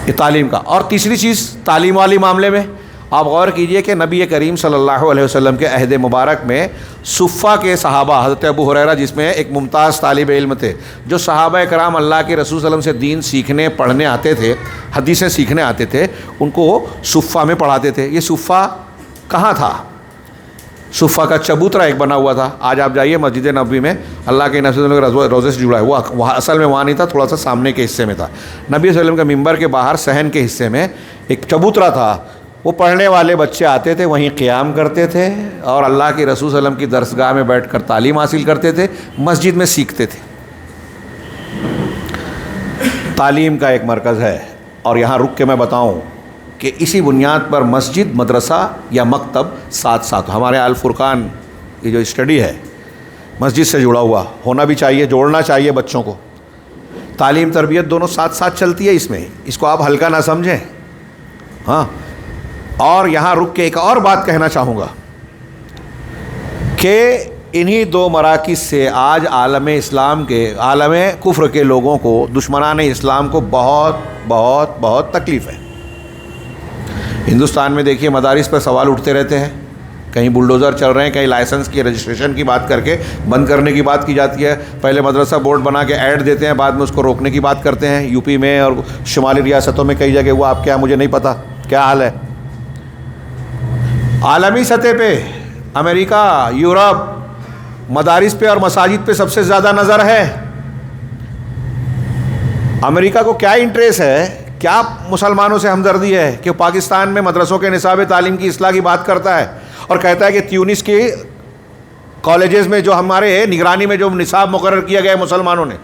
یہ تعلیم کا۔ اور تیسری چیز تعلیم والی معاملے میں، آپ غور کیجئے کہ نبی کریم صلی اللہ علیہ وسلم کے عہد مبارک میں صفہ کے صحابہ، حضرت ابو ہریرہ جس میں ایک ممتاز طالب علم تھے، جو صحابہ کرام اللہ کے رسول صلی اللہ علیہ وسلم سے دین سیکھنے پڑھنے آتے تھے، حدیثیں سیکھنے آتے تھے، ان کو صفہ میں پڑھاتے تھے۔ یہ صفہ کہاں تھا؟ صفہ کا چبوترا ایک بنا ہوا تھا۔ آج آپ جائیے مسجد نبوی میں، اللہ کے نبی صلی اللہ علیہ وسلم روزے سے جڑا ہے، وہ وہاں اصل میں وہاں نہیں تھا، تھوڑا سا سامنے کے حصے میں تھا۔ نبی صلی اللہ علیہ وسلم کے ممبر کے باہر صحن کے حصے میں ایک چبوترا تھا، وہ پڑھنے والے بچے آتے تھے، وہیں قیام کرتے تھے اور اللہ کے رسول صلی اللہ علیہ وسلم کی درسگاہ میں بیٹھ کر تعلیم حاصل کرتے تھے، مسجد میں سیکھتے تھے۔ تعلیم کا ایک مرکز ہے، اور یہاں رک کے میں بتاؤں کہ اسی بنیاد پر مسجد، مدرسہ یا مکتب ساتھ ساتھ، ہمارے الفرقان یہ جو اسٹڈی ہے مسجد سے جڑا ہوا ہونا بھی چاہیے، جوڑنا چاہیے بچوں کو۔ تعلیم تربیت دونوں ساتھ ساتھ چلتی ہے اس میں، اس کو آپ ہلکا نہ سمجھیں۔ ہاں، اور یہاں رک کے ایک اور بات کہنا چاہوں گا کہ انہی دو مراکز سے آج عالم اسلام کے، عالم کفر کے لوگوں کو، دشمنان اسلام کو بہت بہت بہت تکلیف ہے۔ ہندوستان میں دیکھیے مدارس پر سوال اٹھتے رہتے ہیں، کہیں بلڈوزر چل رہے ہیں، کہیں لائسنس کی رجسٹریشن کی بات کر کے بند کرنے کی بات کی جاتی ہے، پہلے مدرسہ بورڈ بنا کے ایڈ دیتے ہیں، بعد میں اس کو روکنے کی بات کرتے ہیں۔ یو پی میں اور شمالی ریاستوں میں کئی جگہ، وہ آپ کیا مجھے نہیں پتہ کیا حال ہے۔ عالمی سطح پہ امریکہ، یورپ مدارس پہ اور مساجد پہ سب سے زیادہ نظر ہے۔ امریکہ کو کیا انٹریسٹ ہے، کیا مسلمانوں سے ہمدردی ہے کہ پاکستان میں مدرسوں کے نصاب تعلیم کی اصلاح کی بات کرتا ہے اور کہتا ہے کہ تیونس کے کالجز میں جو ہمارے نگرانی میں جو نصاب مقرر کیا گیا ہے مسلمانوں نے،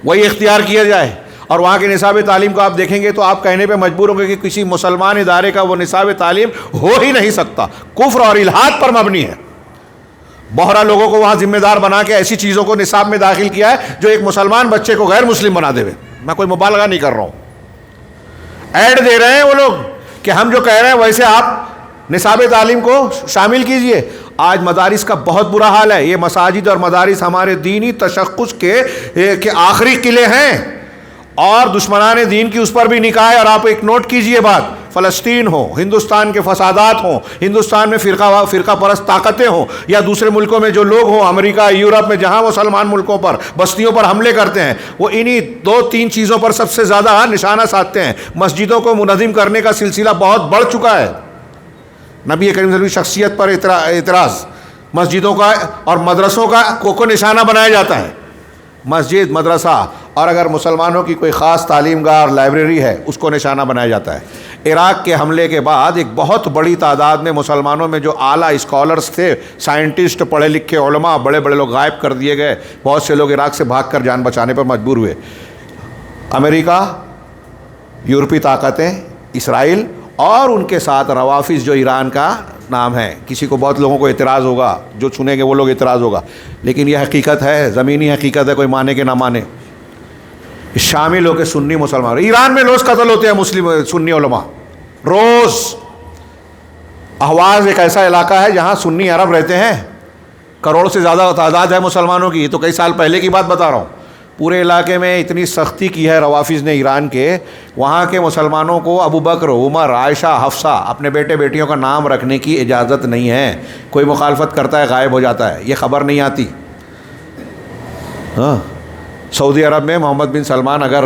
وہی اختیار کیا جائے، اور وہاں کے نصاب تعلیم کو آپ دیکھیں گے تو آپ کہنے پہ مجبور ہوں گے کہ کسی مسلمان ادارے کا وہ نصاب تعلیم ہو ہی نہیں سکتا، کفر اور الحاد پر مبنی ہے۔ بہرا لوگوں کو وہاں ذمہ دار بنا کے ایسی چیزوں کو نصاب میں داخل کیا ہے جو ایک مسلمان بچے کو غیر مسلم بنا دے۔ میں کوئی مبالغہ نہیں کر رہا ہوں، ایڈ دے رہے ہیں وہ لوگ کہ ہم جو کہہ رہے ہیں ویسے آپ نصاب تعلیم کو شامل کیجئے۔ آج مدارس کا بہت برا حال ہے۔ یہ مساجد اور مدارس ہمارے دینی تشخص کے آخری قلعے ہیں، اور دشمنان دین کی اس پر بھی نکاح ہے۔ اور آپ ایک نوٹ کیجئے بات، فلسطین ہو، ہندوستان کے فسادات ہوں، ہندوستان میں فرقہ پرست طاقتیں ہوں، یا دوسرے ملکوں میں جو لوگ ہوں، امریکہ، یورپ میں جہاں مسلمان ملکوں پر بستیوں پر حملے کرتے ہیں، وہ انہی دو تین چیزوں پر سب سے زیادہ نشانہ سادھتے ہیں۔ مسجدوں کو منہدم کرنے کا سلسلہ بہت بڑھ چکا ہے۔ نبی کریم صلی اللہ علیہ وسلم کی شخصیت پر اعتراض، مسجدوں کا اور مدرسوں کا کو نشانہ بنایا جاتا ہے۔ مسجد، مدرسہ، اور اگر مسلمانوں کی کوئی خاص تعلیم گاہ اور لائبریری ہے اس کو نشانہ بنایا جاتا ہے۔ عراق کے حملے کے بعد ایک بہت بڑی تعداد میں مسلمانوں میں جو اعلیٰ اسکالرز تھے، سائنٹسٹ، پڑھے لکھے علماء، بڑے بڑے لوگ غائب کر دیے گئے۔ بہت سے لوگ عراق سے بھاگ کر جان بچانے پر مجبور ہوئے۔ امریکہ، یورپی طاقتیں، اسرائیل اور ان کے ساتھ روافظ جو ایران کا نام ہے، کسی کو بہت لوگوں کو اعتراض ہوگا، جو سنیں گے وہ لوگ اعتراض ہوگا، لیکن یہ حقیقت ہے، زمینی حقیقت ہے، کوئی مانے کہ نہ مانے۔ شامل ہو کے سنی مسلمان، ایران میں روز قتل ہوتے ہیں مسلم سنی علماء، روز۔ احواز ایک ایسا علاقہ ہے جہاں سنی عرب رہتے ہیں، کروڑ سے زیادہ تعداد ہے مسلمانوں کی، یہ تو کئی سال پہلے کی بات بتا رہا ہوں۔ پورے علاقے میں اتنی سختی کی ہے روافظ نے ایران کے، وہاں کے مسلمانوں کو ابو بکر، عمر، عائشہ، حفصہ اپنے بیٹے بیٹیوں کا نام رکھنے کی اجازت نہیں ہے۔ کوئی مخالفت کرتا ہے غائب ہو جاتا ہے، یہ خبر نہیں آتی۔ ہاں، سعودی عرب میں محمد بن سلمان اگر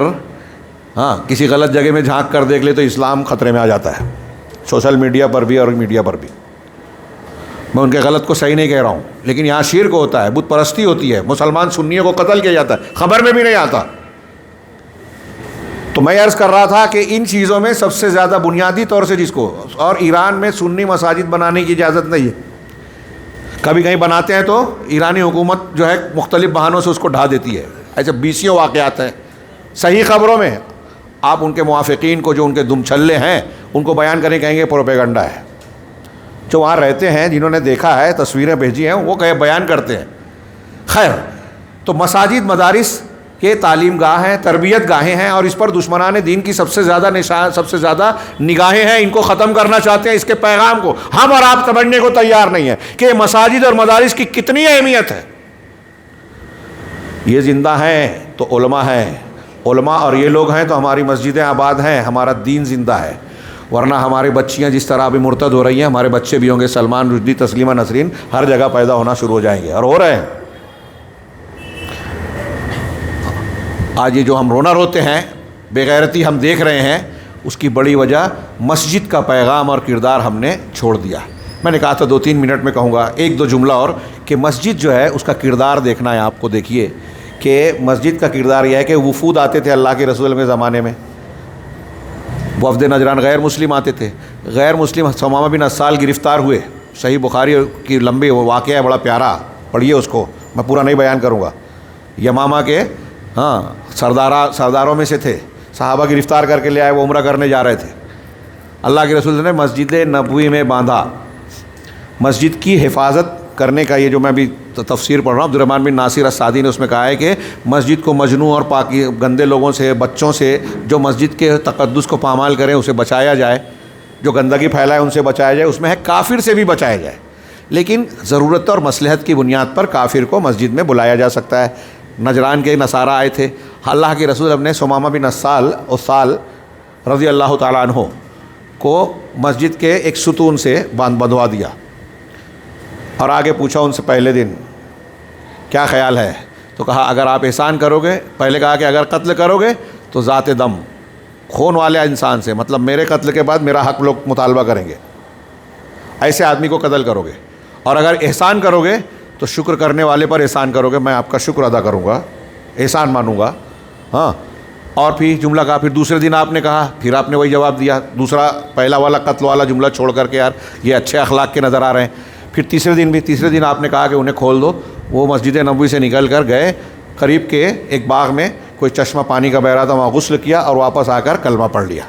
کسی غلط جگہ میں جھانک کر دیکھ لے تو اسلام خطرے میں آ جاتا ہے، سوشل میڈیا پر بھی اور میڈیا پر بھی۔ میں ان کے غلط کو صحیح نہیں کہہ رہا ہوں، لیکن یہاں شرک ہوتا ہے، بت پرستی ہوتی ہے، مسلمان سنیوں کو قتل کیا جاتا ہے، خبر میں بھی نہیں آتا۔ تو میں عرض کر رہا تھا کہ ان چیزوں میں سب سے زیادہ بنیادی طور سے جس کو، اور ایران میں سنی مساجد بنانے کی اجازت نہیں ہے۔ کبھی کہیں بناتے ہیں تو ایرانی حکومت جو ہے مختلف بہانوں سے اس کو ڈھا دیتی ہے۔ ایسے بیسیوں واقعات ہیں صحیح خبروں میں، آپ ان کے موافقین کو جو ان کے دم چھلے ہیں ان کو بیان کریں، کہیں گے پروپیگنڈا ہے۔ جو وہاں رہتے ہیں، جنہوں نے دیکھا ہے، تصویریں بھیجی ہیں، وہ بیان کرتے ہیں۔ خیر، تو مساجد، مدارس یہ تعلیم گاہ ہیں، تربیت گاہیں ہیں، اور اس پر دشمنان دین کی سب سے زیادہ نگاہیں ہیں۔ ان کو ختم کرنا چاہتے ہیں، اس کے پیغام کو ہم اور آپ سمجھنے کو تیار نہیں ہیں کہ مساجد اور مدارس کی کتنی اہمیت ہے۔ یہ زندہ ہیں تو علماء ہیں، علماء اور یہ لوگ ہیں تو ہماری مسجدیں آباد ہیں، ہمارا دین زندہ ہے۔ ورنہ ہماری بچیاں جس طرح ابھی مرتد ہو رہی ہیں، ہمارے بچے بھی ہوں گے، سلمان رشدی، تسلیمہ نسرین ہر جگہ پیدا ہونا شروع ہو جائیں گے، اور ہو رہے ہیں۔ آج یہ جو ہم رونا روتے ہیں، بے غیرتی ہم دیکھ رہے ہیں، اس کی بڑی وجہ مسجد کا پیغام اور کردار ہم نے چھوڑ دیا۔ میں نے کہا تھا 2-3 منٹ میں کہوں گا ایک دو جملہ اور، کہ مسجد جو ہے اس کا کردار دیکھنا ہے آپ کو۔ دیکھیے کہ مسجد کا کردار یہ ہے کہ وفود آتے تھے اللہ کے رسول کے زمانے میں، وفد نجران غیر مسلم آتے تھے، غیر مسلم ثمامہ بن اسال گرفتار ہوئے، صحیح بخاری کی لمبی واقعہ ہے، بڑا پیارا، پڑھیے اس کو، میں پورا نہیں بیان کروں گا۔ یمامہ کے سرداروں میں سے تھے، صحابہ گرفتار کر کے لے آئے، وہ عمرہ کرنے جا رہے تھے، اللہ کے رسول نے مسجد نبوی میں باندھا۔ مسجد کی حفاظت کرنے کا یہ جو میں ابھی تفسیر پڑھ رہا ہوں، عبدالرحمن بن ناصر السعدی نے اس میں کہا ہے کہ مسجد کو مجنوں اور پاکی گندے لوگوں سے، بچوں سے، جو مسجد کے تقدس کو پامال کریں اسے بچایا جائے، جو گندگی پھیلائے ان سے بچایا جائے، اس میں ہے کافر سے بھی بچایا جائے، لیکن ضرورت اور مصلحت کی بنیاد پر کافر کو مسجد میں بلایا جا سکتا ہے۔ نجران کے نصارہ آئے تھے، اللہ کے رسول نے ثمامہ بن اسال رضی اللہ تعالیٰ عنہ کو مسجد کے ایک ستون سے بندھوا دیا، اور آگے پوچھا ان سے پہلے دن کیا خیال ہے، تو کہا اگر آپ احسان کرو گے، پہلے کہا کہ اگر قتل کرو گے تو ذات دم، خون والے انسان سے، مطلب میرے قتل کے بعد میرا حق لوگ مطالبہ کریں گے، ایسے آدمی کو قتل کرو گے، اور اگر احسان کرو گے تو شکر کرنے والے پر احسان کرو گے، میں آپ کا شکر ادا کروں گا، احسان مانوں گا۔ ہاں، اور پھر جملہ کہا، پھر دوسرے دن آپ نے کہا، پھر آپ نے وہی جواب دیا، دوسرا پہلا والا قتل والا جملہ چھوڑ کر کے، یار یہ اچھے اخلاق کے نظر آ رہے ہیں۔ پھر تیسرے دن آپ نے کہا کہ انہیں کھول دو، وہ مسجد نبوی سے نکل کر گئے قریب کے ایک باغ میں، کوئی چشمہ پانی کا بہ رہا تھا، وہاں غسل کیا اور واپس آ کر کلمہ پڑھ لیا،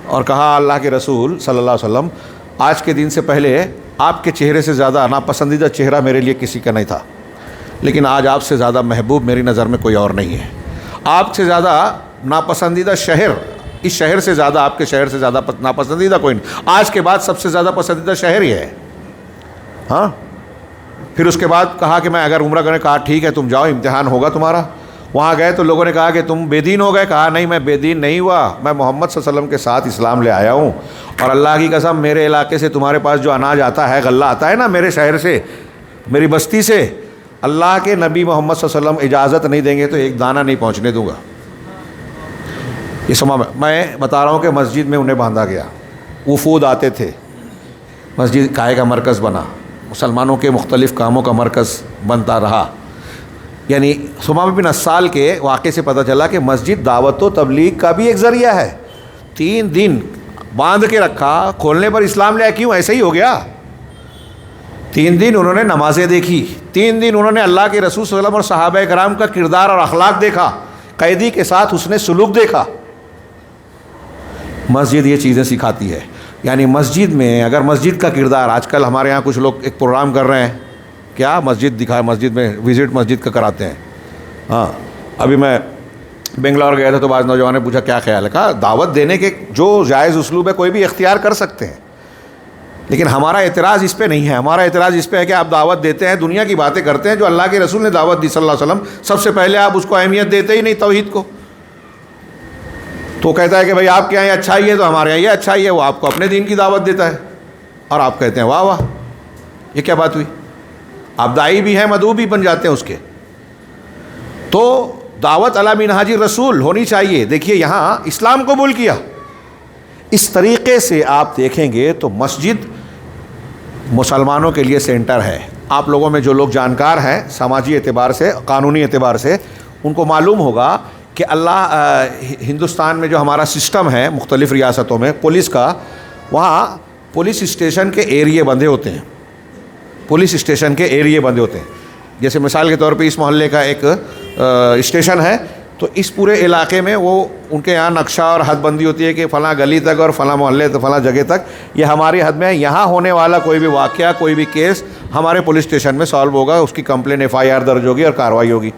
اور کہا اللہ کے رسول صلی اللہ علیہ وسلم آج کے دن سے پہلے آپ کے چہرے سے زیادہ ناپسندیدہ چہرہ میرے لیے کسی کا نہیں تھا، لیکن آج آپ سے زیادہ محبوب میری نظر میں کوئی اور نہیں ہے، آپ سے زیادہ ناپسندیدہ شہر، اس شہر سے زیادہ، آپ کے شہر سے زیادہ ناپسندیدہ کوئی نہیں، آج کے بعد سب سے زیادہ پسندیدہ شہر ہی ہے۔ ہاں، پھر اس کے بعد کہا کہ میں اگر عمرہ کرنے، کہا ٹھیک ہے تم جاؤ، امتحان ہوگا تمہارا۔ وہاں گئے تو لوگوں نے کہا کہ تم بے دین ہو گئے، کہا نہیں میں بے دین نہیں ہوا، میں محمد صلی اللہ علیہ وسلم کے ساتھ اسلام لے آیا ہوں، اور اللہ کی قسم میرے علاقے سے تمہارے پاس جو اناج آتا ہے، غلہ آتا ہے نا میرے شہر سے، میری بستی سے، اللہ کے نبی محمد صلی اللہ علیہ وسلم اجازت نہیں دیں گے تو ایک دانہ نہیں پہنچنے دوں گا۔ یہ سما میں بتا رہا ہوں کہ مسجد میں انہیں باندھا گیا، وفود آتے تھے، مسجد کائے کا مرکز بنا، مسلمانوں کے مختلف کاموں کا مرکز بنتا رہا۔ یعنی ثمامہ بن اسال کے واقعے سے پتہ چلا کہ مسجد دعوت و تبلیغ کا بھی ایک ذریعہ ہے۔ 3 دن باندھ کے رکھا، کھولنے پر اسلام لے آیا، کیوں ایسے ہی ہو گیا؟ 3 دن انہوں نے نمازیں دیکھی، 3 دن انہوں نے اللہ کے رسول صلی اللہ علیہ وسلم اور صحابہ کرام کا کردار اور اخلاق دیکھا، قیدی کے ساتھ حسن سلوک دیکھا۔ مسجد یہ چیزیں سکھاتی ہے۔ یعنی مسجد میں اگر مسجد کا کردار، آج کل ہمارے یہاں کچھ لوگ ایک پروگرام کر رہے ہیں، کیا مسجد دکھائے، مسجد میں وزٹ مسجد کا کراتے ہیں۔ ہاں، ابھی میں بنگلور گیا تھا تو بعض نوجوانوں نے پوچھا کیا خیال ہے، کہا دعوت دینے کے جو جائز اسلوب ہے کوئی بھی اختیار کر سکتے ہیں، لیکن ہمارا اعتراض اس پہ نہیں ہے، ہمارا اعتراض اس پہ ہے کہ آپ دعوت دیتے ہیں، دنیا کی باتیں کرتے ہیں، جو اللہ کے رسول نے دعوت دی صلی اللہ علیہ وسلم، سب سے پہلے آپ اس کو اہمیت دیتے ہی نہیں، توحید کو۔ تو کہتا ہے کہ بھائی آپ کے یہاں یہ اچھائی ہے تو ہمارے یہاں یہ اچھائی ہے، وہ آپ کو اپنے دین کی دعوت دیتا ہے، اور آپ کہتے ہیں واہ واہ، یہ کیا بات ہوئی؟ آپ داعی بھی ہیں، مدعو بھی بن جاتے ہیں اس کے۔ تو دعوت علی منہاج رسول ہونی چاہیے۔ دیکھیے یہاں اسلام قبول کیا، اس طریقے سے آپ دیکھیں گے تو مسجد مسلمانوں کے لیے سینٹر ہے۔ آپ لوگوں میں جو لوگ جانکار ہیں سماجی اعتبار سے، قانونی اعتبار سے، ان کو معلوم ہوگا کہ ہندوستان میں جو ہمارا سسٹم ہے مختلف ریاستوں میں پولیس کا، وہاں پولیس اسٹیشن کے ایریے بندے ہوتے ہیں، پولیس اسٹیشن کے ایریے بندے ہوتے ہیں۔ جیسے مثال کے طور پہ اس محلے کا ایک اسٹیشن ہے، تو اس پورے علاقے میں وہ ان کے یہاں نقشہ اور حد بندی ہوتی ہے کہ فلاں گلی تک اور فلاں محلے تک، فلاں جگہ تک یہ ہماری حد میں ہے، یہاں ہونے والا کوئی بھی واقعہ، کوئی بھی کیس ہمارے پولیس اسٹیشن میں سالو ہوگا، اس کی کمپلین FIR درج ہوگی اور کارروائی ہوگی۔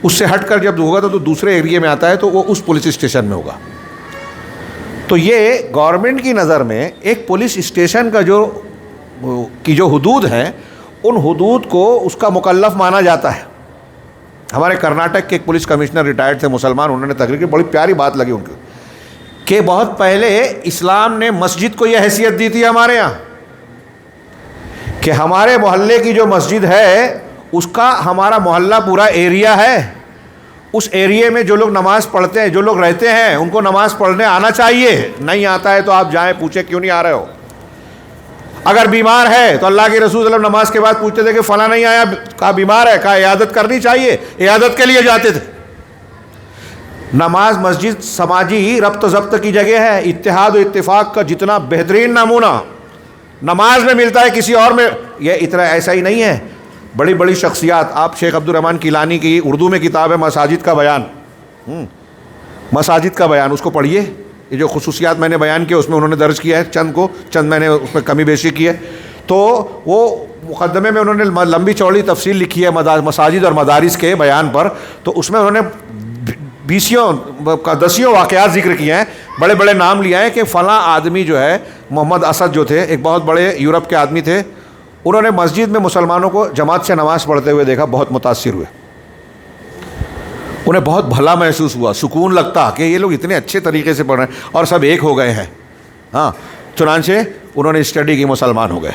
اس سے ہٹ کر جب ہوگا تو دوسرے ایریے میں آتا ہے تو وہ اس پولیس اسٹیشن میں ہوگا۔ تو یہ گورنمنٹ کی نظر میں ایک پولیس اسٹیشن کا جو حدود ہیں، ان حدود کو اس کا مکلف مانا جاتا ہے۔ ہمارے کرناٹک کے ایک پولیس کمشنر ریٹائرڈ تھے مسلمان، انہوں نے تقریر کی، بڑی پیاری بات لگی ان کو کہ بہت پہلے اسلام نے مسجد کو یہ حیثیت دی تھی ہمارے یہاں کہ ہمارے محلے کی جو مسجد ہے اس کا ہمارا محلہ پورا ایریا ہے، اس ایریے میں جو لوگ نماز پڑھتے ہیں، جو لوگ رہتے ہیں، ان کو نماز پڑھنے آنا چاہیے. نہیں آتا ہے تو آپ جائیں پوچھیں کیوں نہیں آ رہے ہو. اگر بیمار ہے تو اللہ کے رسول صلی اللہ علیہ وسلم نماز کے بعد پوچھتے تھے کہ فلاں نہیں آیا، کہا بیمار ہے، کہا عیادت کرنی چاہیے، عیادت کے لیے جاتے تھے. نماز مسجد سماجی ربط و ضبط کی جگہ ہے. اتحاد و اتفاق کا جتنا بہترین نمونہ نماز میں ملتا ہے کسی اور میں یہ اتنا ایسا ہی نہیں ہے. بڑی بڑی شخصیات، آپ شیخ عبد الرحمن کیلانی کی اردو میں کتاب ہے مساجد کا بیان، مساجد کا بیان، اس کو پڑھیے. یہ جو خصوصیات میں نے بیان کیے اس میں انہوں نے درج کیا ہے، چند میں نے اس میں کمی بیشی کی ہے. تو وہ مقدمے میں انہوں نے لمبی چوڑی تفصیل لکھی ہے مساجد اور مدارس کے بیان پر. تو اس میں انہوں نے 10 واقعات ذکر کیے ہیں، بڑے بڑے نام لیا ہے کہ فلاں آدمی جو ہے محمد اسد جو تھے، ایک بہت بڑے یورپ کے آدمی تھے، انہوں نے مسجد میں مسلمانوں کو جماعت سے نماز پڑھتے ہوئے دیکھا، بہت متاثر ہوئے، انہیں بہت بھلا محسوس ہوا، سکون لگتا کہ یہ لوگ اتنے اچھے طریقے سے پڑھ رہے ہیں اور سب ایک ہو گئے ہیں. ہاں، چنانچہ انہوں نے اسٹڈی کی، مسلمان ہو گئے.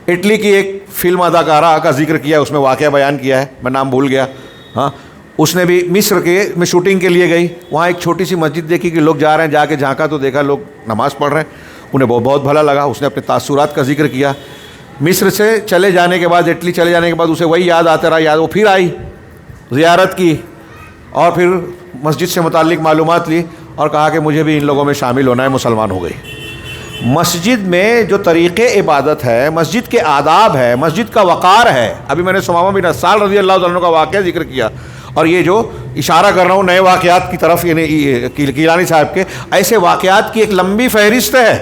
اٹلی کی ایک فلم اداکارہ کا ذکر کیا، اس میں واقعہ بیان کیا ہے، میں نام بھول گیا. ہاں، اس نے بھی مصر کے میں شوٹنگ کے لیے گئی، وہاں ایک چھوٹی سی مسجد دیکھی کہ لوگ جا رہے ہیں، جا کے جھانکا تو دیکھا لوگ نماز پڑھ رہے ہیں، انہیں بہت بھلا لگا. اس نے اپنے تاثرات کا ذکر کیا. مصر سے چلے جانے کے بعد، اٹلی چلے جانے کے بعد اسے وہی یاد آتا رہا، وہ پھر آئی، زیارت کی اور پھر مسجد سے متعلق معلومات لی اور کہا کہ مجھے بھی ان لوگوں میں شامل ہونا ہے، مسلمان ہو گئی. مسجد میں جو طریقے عبادت ہے، مسجد کے آداب ہے، مسجد کا وقار ہے. ابھی میں نے ثمامہ بن اسال رضی اللہ عنہ کا واقعہ ذکر کیا، اور یہ جو اشارہ کر رہا ہوں نئے واقعات کی طرف، یعنی کیلانی صاحب کے ایسے واقعات کی ایک لمبی فہرست ہے.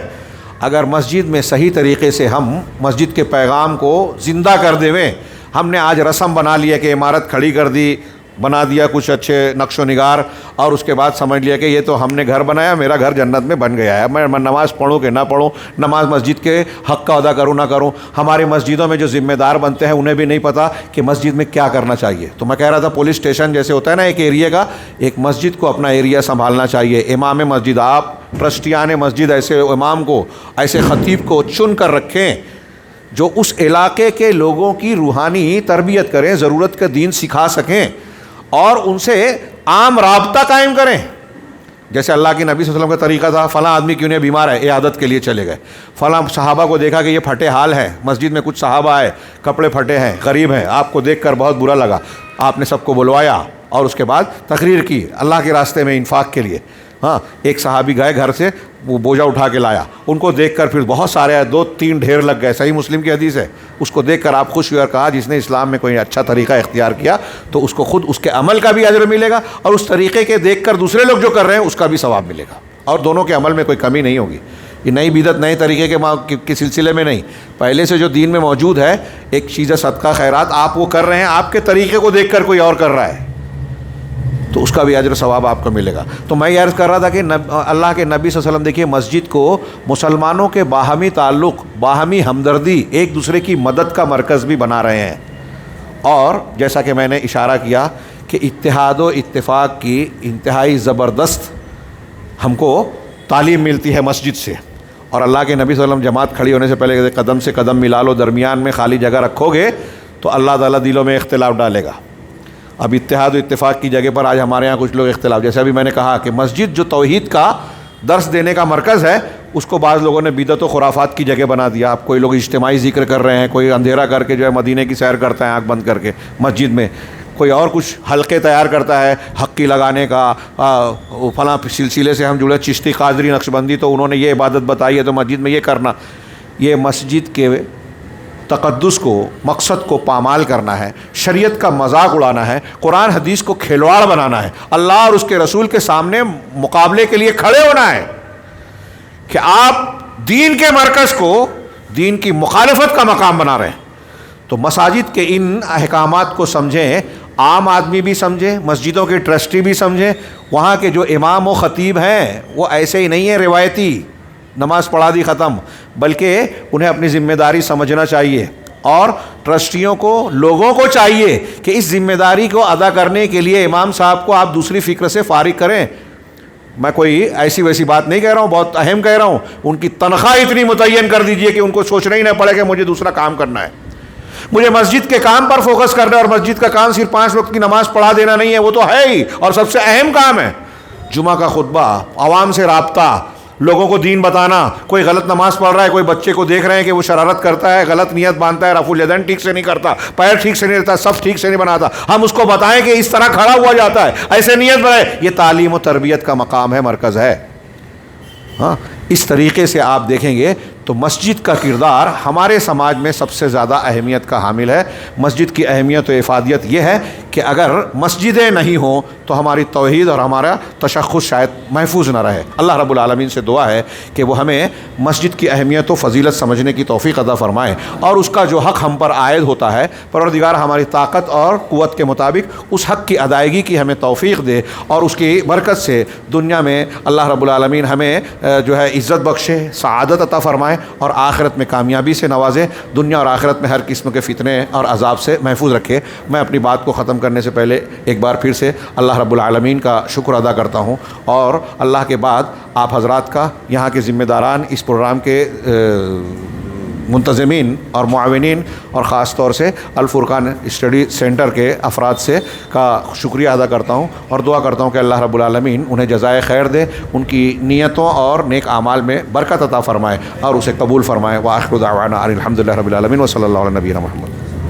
اگر مسجد میں صحیح طریقے سے ہم مسجد کے پیغام کو زندہ کر دیویں، ہم نے آج رسم بنا لیا کہ عمارت کھڑی کر دی، بنا دیا کچھ اچھے نقش و نگار، اور اس کے بعد سمجھ لیا کہ یہ تو ہم نے گھر بنایا، میرا گھر جنت میں بن گیا ہے، میں نماز پڑھوں کہ نہ پڑھوں، نماز مسجد کے حق کا ادا کروں نہ کروں. ہماری مسجدوں میں جو ذمہ دار بنتے ہیں انہیں بھی نہیں پتہ کہ مسجد میں کیا کرنا چاہیے. تو میں کہہ رہا تھا پولیس اسٹیشن جیسے ہوتا ہے نا ایک ایریے کا، ایک مسجد کو اپنا ایریا سنبھالنا چاہیے. امام مسجد، آپ ٹرسٹیان مسجد ایسے امام کو، ایسے خطیب کو چن کر رکھیں جو اس علاقے کے لوگوں کی روحانی تربیت کریں، ضرورت کا دین سکھا سکیں اور ان سے عام رابطہ قائم کریں. جیسے اللہ کے نبی صلی اللہ علیہ وسلم کا طریقہ تھا، فلاں آدمی کیوں نہیں بیمار ہے، عیادت کے لیے چلے گئے. فلاں صحابہ کو دیکھا کہ یہ پھٹے حال ہیں، مسجد میں کچھ صحابہ آئے، کپڑے پھٹے ہیں، غریب ہیں، آپ کو دیکھ کر بہت برا لگا، آپ نے سب کو بلوایا اور اس کے بعد تقریر کی اللہ کے راستے میں انفاق کے لیے. ہاں، ایک صحابی گئے گھر سے، وہ بوجھا اٹھا کے لایا، ان کو دیکھ کر پھر بہت سارے 2-3 ڈھیر لگ گئے. صحیح مسلم کی حدیث ہے. اس کو دیکھ کر آپ خوش ہوئے اور کہا جس نے اسلام میں کوئی اچھا طریقہ اختیار کیا تو اس کو خود اس کے عمل کا بھی اجر ملے گا اور اس طریقے کے دیکھ کر دوسرے لوگ جو کر رہے ہیں اس کا بھی ثواب ملے گا، اور دونوں کے عمل میں کوئی کمی نہیں ہوگی. یہ نئی بدعت نئے طریقے کے سلسلے میں نہیں، پہلے سے جو دین میں موجود ہے ایک چیز ہے صدقہ خیرات، آپ وہ کر رہے ہیں، آپ کے طریقے کو دیکھ کر کوئی اور کر رہا ہے تو اس کا بھی اجر ثواب آپ کو ملے گا. تو میں یہ عرض کر رہا تھا کہ اللہ کے نبی صلی اللہ علیہ وسلم دیکھیے مسجد کو مسلمانوں کے باہمی تعلق، باہمی ہمدردی، ایک دوسرے کی مدد کا مرکز بھی بنا رہے ہیں. اور جیسا کہ میں نے اشارہ کیا کہ اتحاد و اتفاق کی انتہائی زبردست ہم کو تعلیم ملتی ہے مسجد سے. اور اللہ کے نبی صلی اللہ علیہ وسلم جماعت کھڑی ہونے سے پہلے قدم سے قدم ملا لو، درمیان میں خالی جگہ رکھو گے تو اللہ تعالیٰ دلوں میں اختلاف ڈالے گا. اب اتحاد و اتفاق کی جگہ پر آج ہمارے ہاں کچھ لوگ اختلاف، جیسے ابھی میں نے کہا کہ مسجد جو توحید کا درس دینے کا مرکز ہے اس کو بعض لوگوں نے بدعت و خرافات کی جگہ بنا دیا. اب کوئی لوگ اجتماعی ذکر کر رہے ہیں، کوئی اندھیرا کر کے جو ہے مدینے کی سیر کرتا ہے آنکھ بند کر کے مسجد میں، کوئی اور کچھ حلقے تیار کرتا ہے حقی لگانے کا، فلاں سلسلے سے ہم جڑے چشتی قادری نقشبندی تو انہوں نے یہ عبادت بتائی ہے تو مسجد میں یہ کرنا. یہ مسجد کے تقدس کو، مقصد کو پامال کرنا ہے، شریعت کا مذاق اڑانا ہے، قرآن حدیث کو کھلواڑ بنانا ہے، اللہ اور اس کے رسول کے سامنے مقابلے کے لیے کھڑے ہونا ہے کہ آپ دین کے مرکز کو دین کی مخالفت کا مقام بنا رہے ہیں. تو مساجد کے ان احکامات کو سمجھیں، عام آدمی بھی سمجھے، مسجدوں کے ٹرسٹی بھی سمجھیں. وہاں کے جو امام و خطیب ہیں وہ ایسے ہی نہیں ہیں روایتی نماز پڑھا دی ختم، بلکہ انہیں اپنی ذمہ داری سمجھنا چاہیے. اور ٹرسٹیوں کو، لوگوں کو چاہیے کہ اس ذمہ داری کو ادا کرنے کے لیے امام صاحب کو آپ دوسری فکر سے فارغ کریں. میں کوئی ایسی ویسی بات نہیں کہہ رہا ہوں، بہت اہم کہہ رہا ہوں، ان کی تنخواہ اتنی متعین کر دیجئے کہ ان کو سوچنا ہی نہ پڑے کہ مجھے دوسرا کام کرنا ہے. مجھے مسجد کے کام پر فوکس کرنا ہے، اور مسجد کا کام صرف 5 وقت کی نماز پڑھا دینا نہیں ہے، وہ تو ہے ہی اور سب سے اہم کام ہے. جمعہ کا خطبہ، عوام سے رابطہ، لوگوں کو دین بتانا. کوئی غلط نماز پڑھ رہا ہے، کوئی بچے کو دیکھ رہے ہیں کہ وہ شرارت کرتا ہے، غلط نیت باندھتا ہے، رفع الیدین ٹھیک سے نہیں کرتا، پیر ٹھیک سے نہیں رہتا، صف ٹھیک سے نہیں بناتا، ہم اس کو بتائیں کہ اس طرح کھڑا ہوا جاتا ہے، ایسے نیت بنائے. یہ تعلیم و تربیت کا مقام ہے، مرکز ہے. ہاں، اس طریقے سے آپ دیکھیں گے تو مسجد کا کردار ہمارے سماج میں سب سے زیادہ اہمیت کا حامل ہے. مسجد کی اہمیت و افادیت یہ ہے کہ اگر مسجدیں نہیں ہوں تو ہماری توحید اور ہمارا تشخص شاید محفوظ نہ رہے. اللہ رب العالمین سے دعا ہے کہ وہ ہمیں مسجد کی اہمیت و فضیلت سمجھنے کی توفیق عطا فرمائے، اور اس کا جو حق ہم پر عائد ہوتا ہے پروردگار ہماری طاقت اور قوت کے مطابق اس حق کی ادائیگی کی ہمیں توفیق دے، اور اس کی برکت سے دنیا میں اللہ رب العالمین ہمیں جو ہے عزت بخشے، سعادت عطا فرمائے، اور آخرت میں کامیابی سے نوازے، دنیا اور آخرت میں ہر قسم کے فتنے اور عذاب سے محفوظ رکھے. میں اپنی بات کو ختم کرنے سے پہلے ایک بار پھر سے اللہ رب العالمین کا شکر ادا کرتا ہوں، اور اللہ کے بعد آپ حضرات کا، یہاں کے ذمہ داران، اس پروگرام کے منتظمین اور معاونین، اور خاص طور سے الفرقان اسٹڈی سینٹر کے افراد سے کا شکریہ ادا کرتا ہوں، اور دعا کرتا ہوں کہ اللہ رب العالمین انہیں جزائے خیر دے، ان کی نیتوں اور نیک اعمال میں برکت عطا فرمائے اور اسے قبول فرمائے. وآخر دعوانا ان الحمد للہ رب العالمین وصلی اللہ علی نبینا محمد.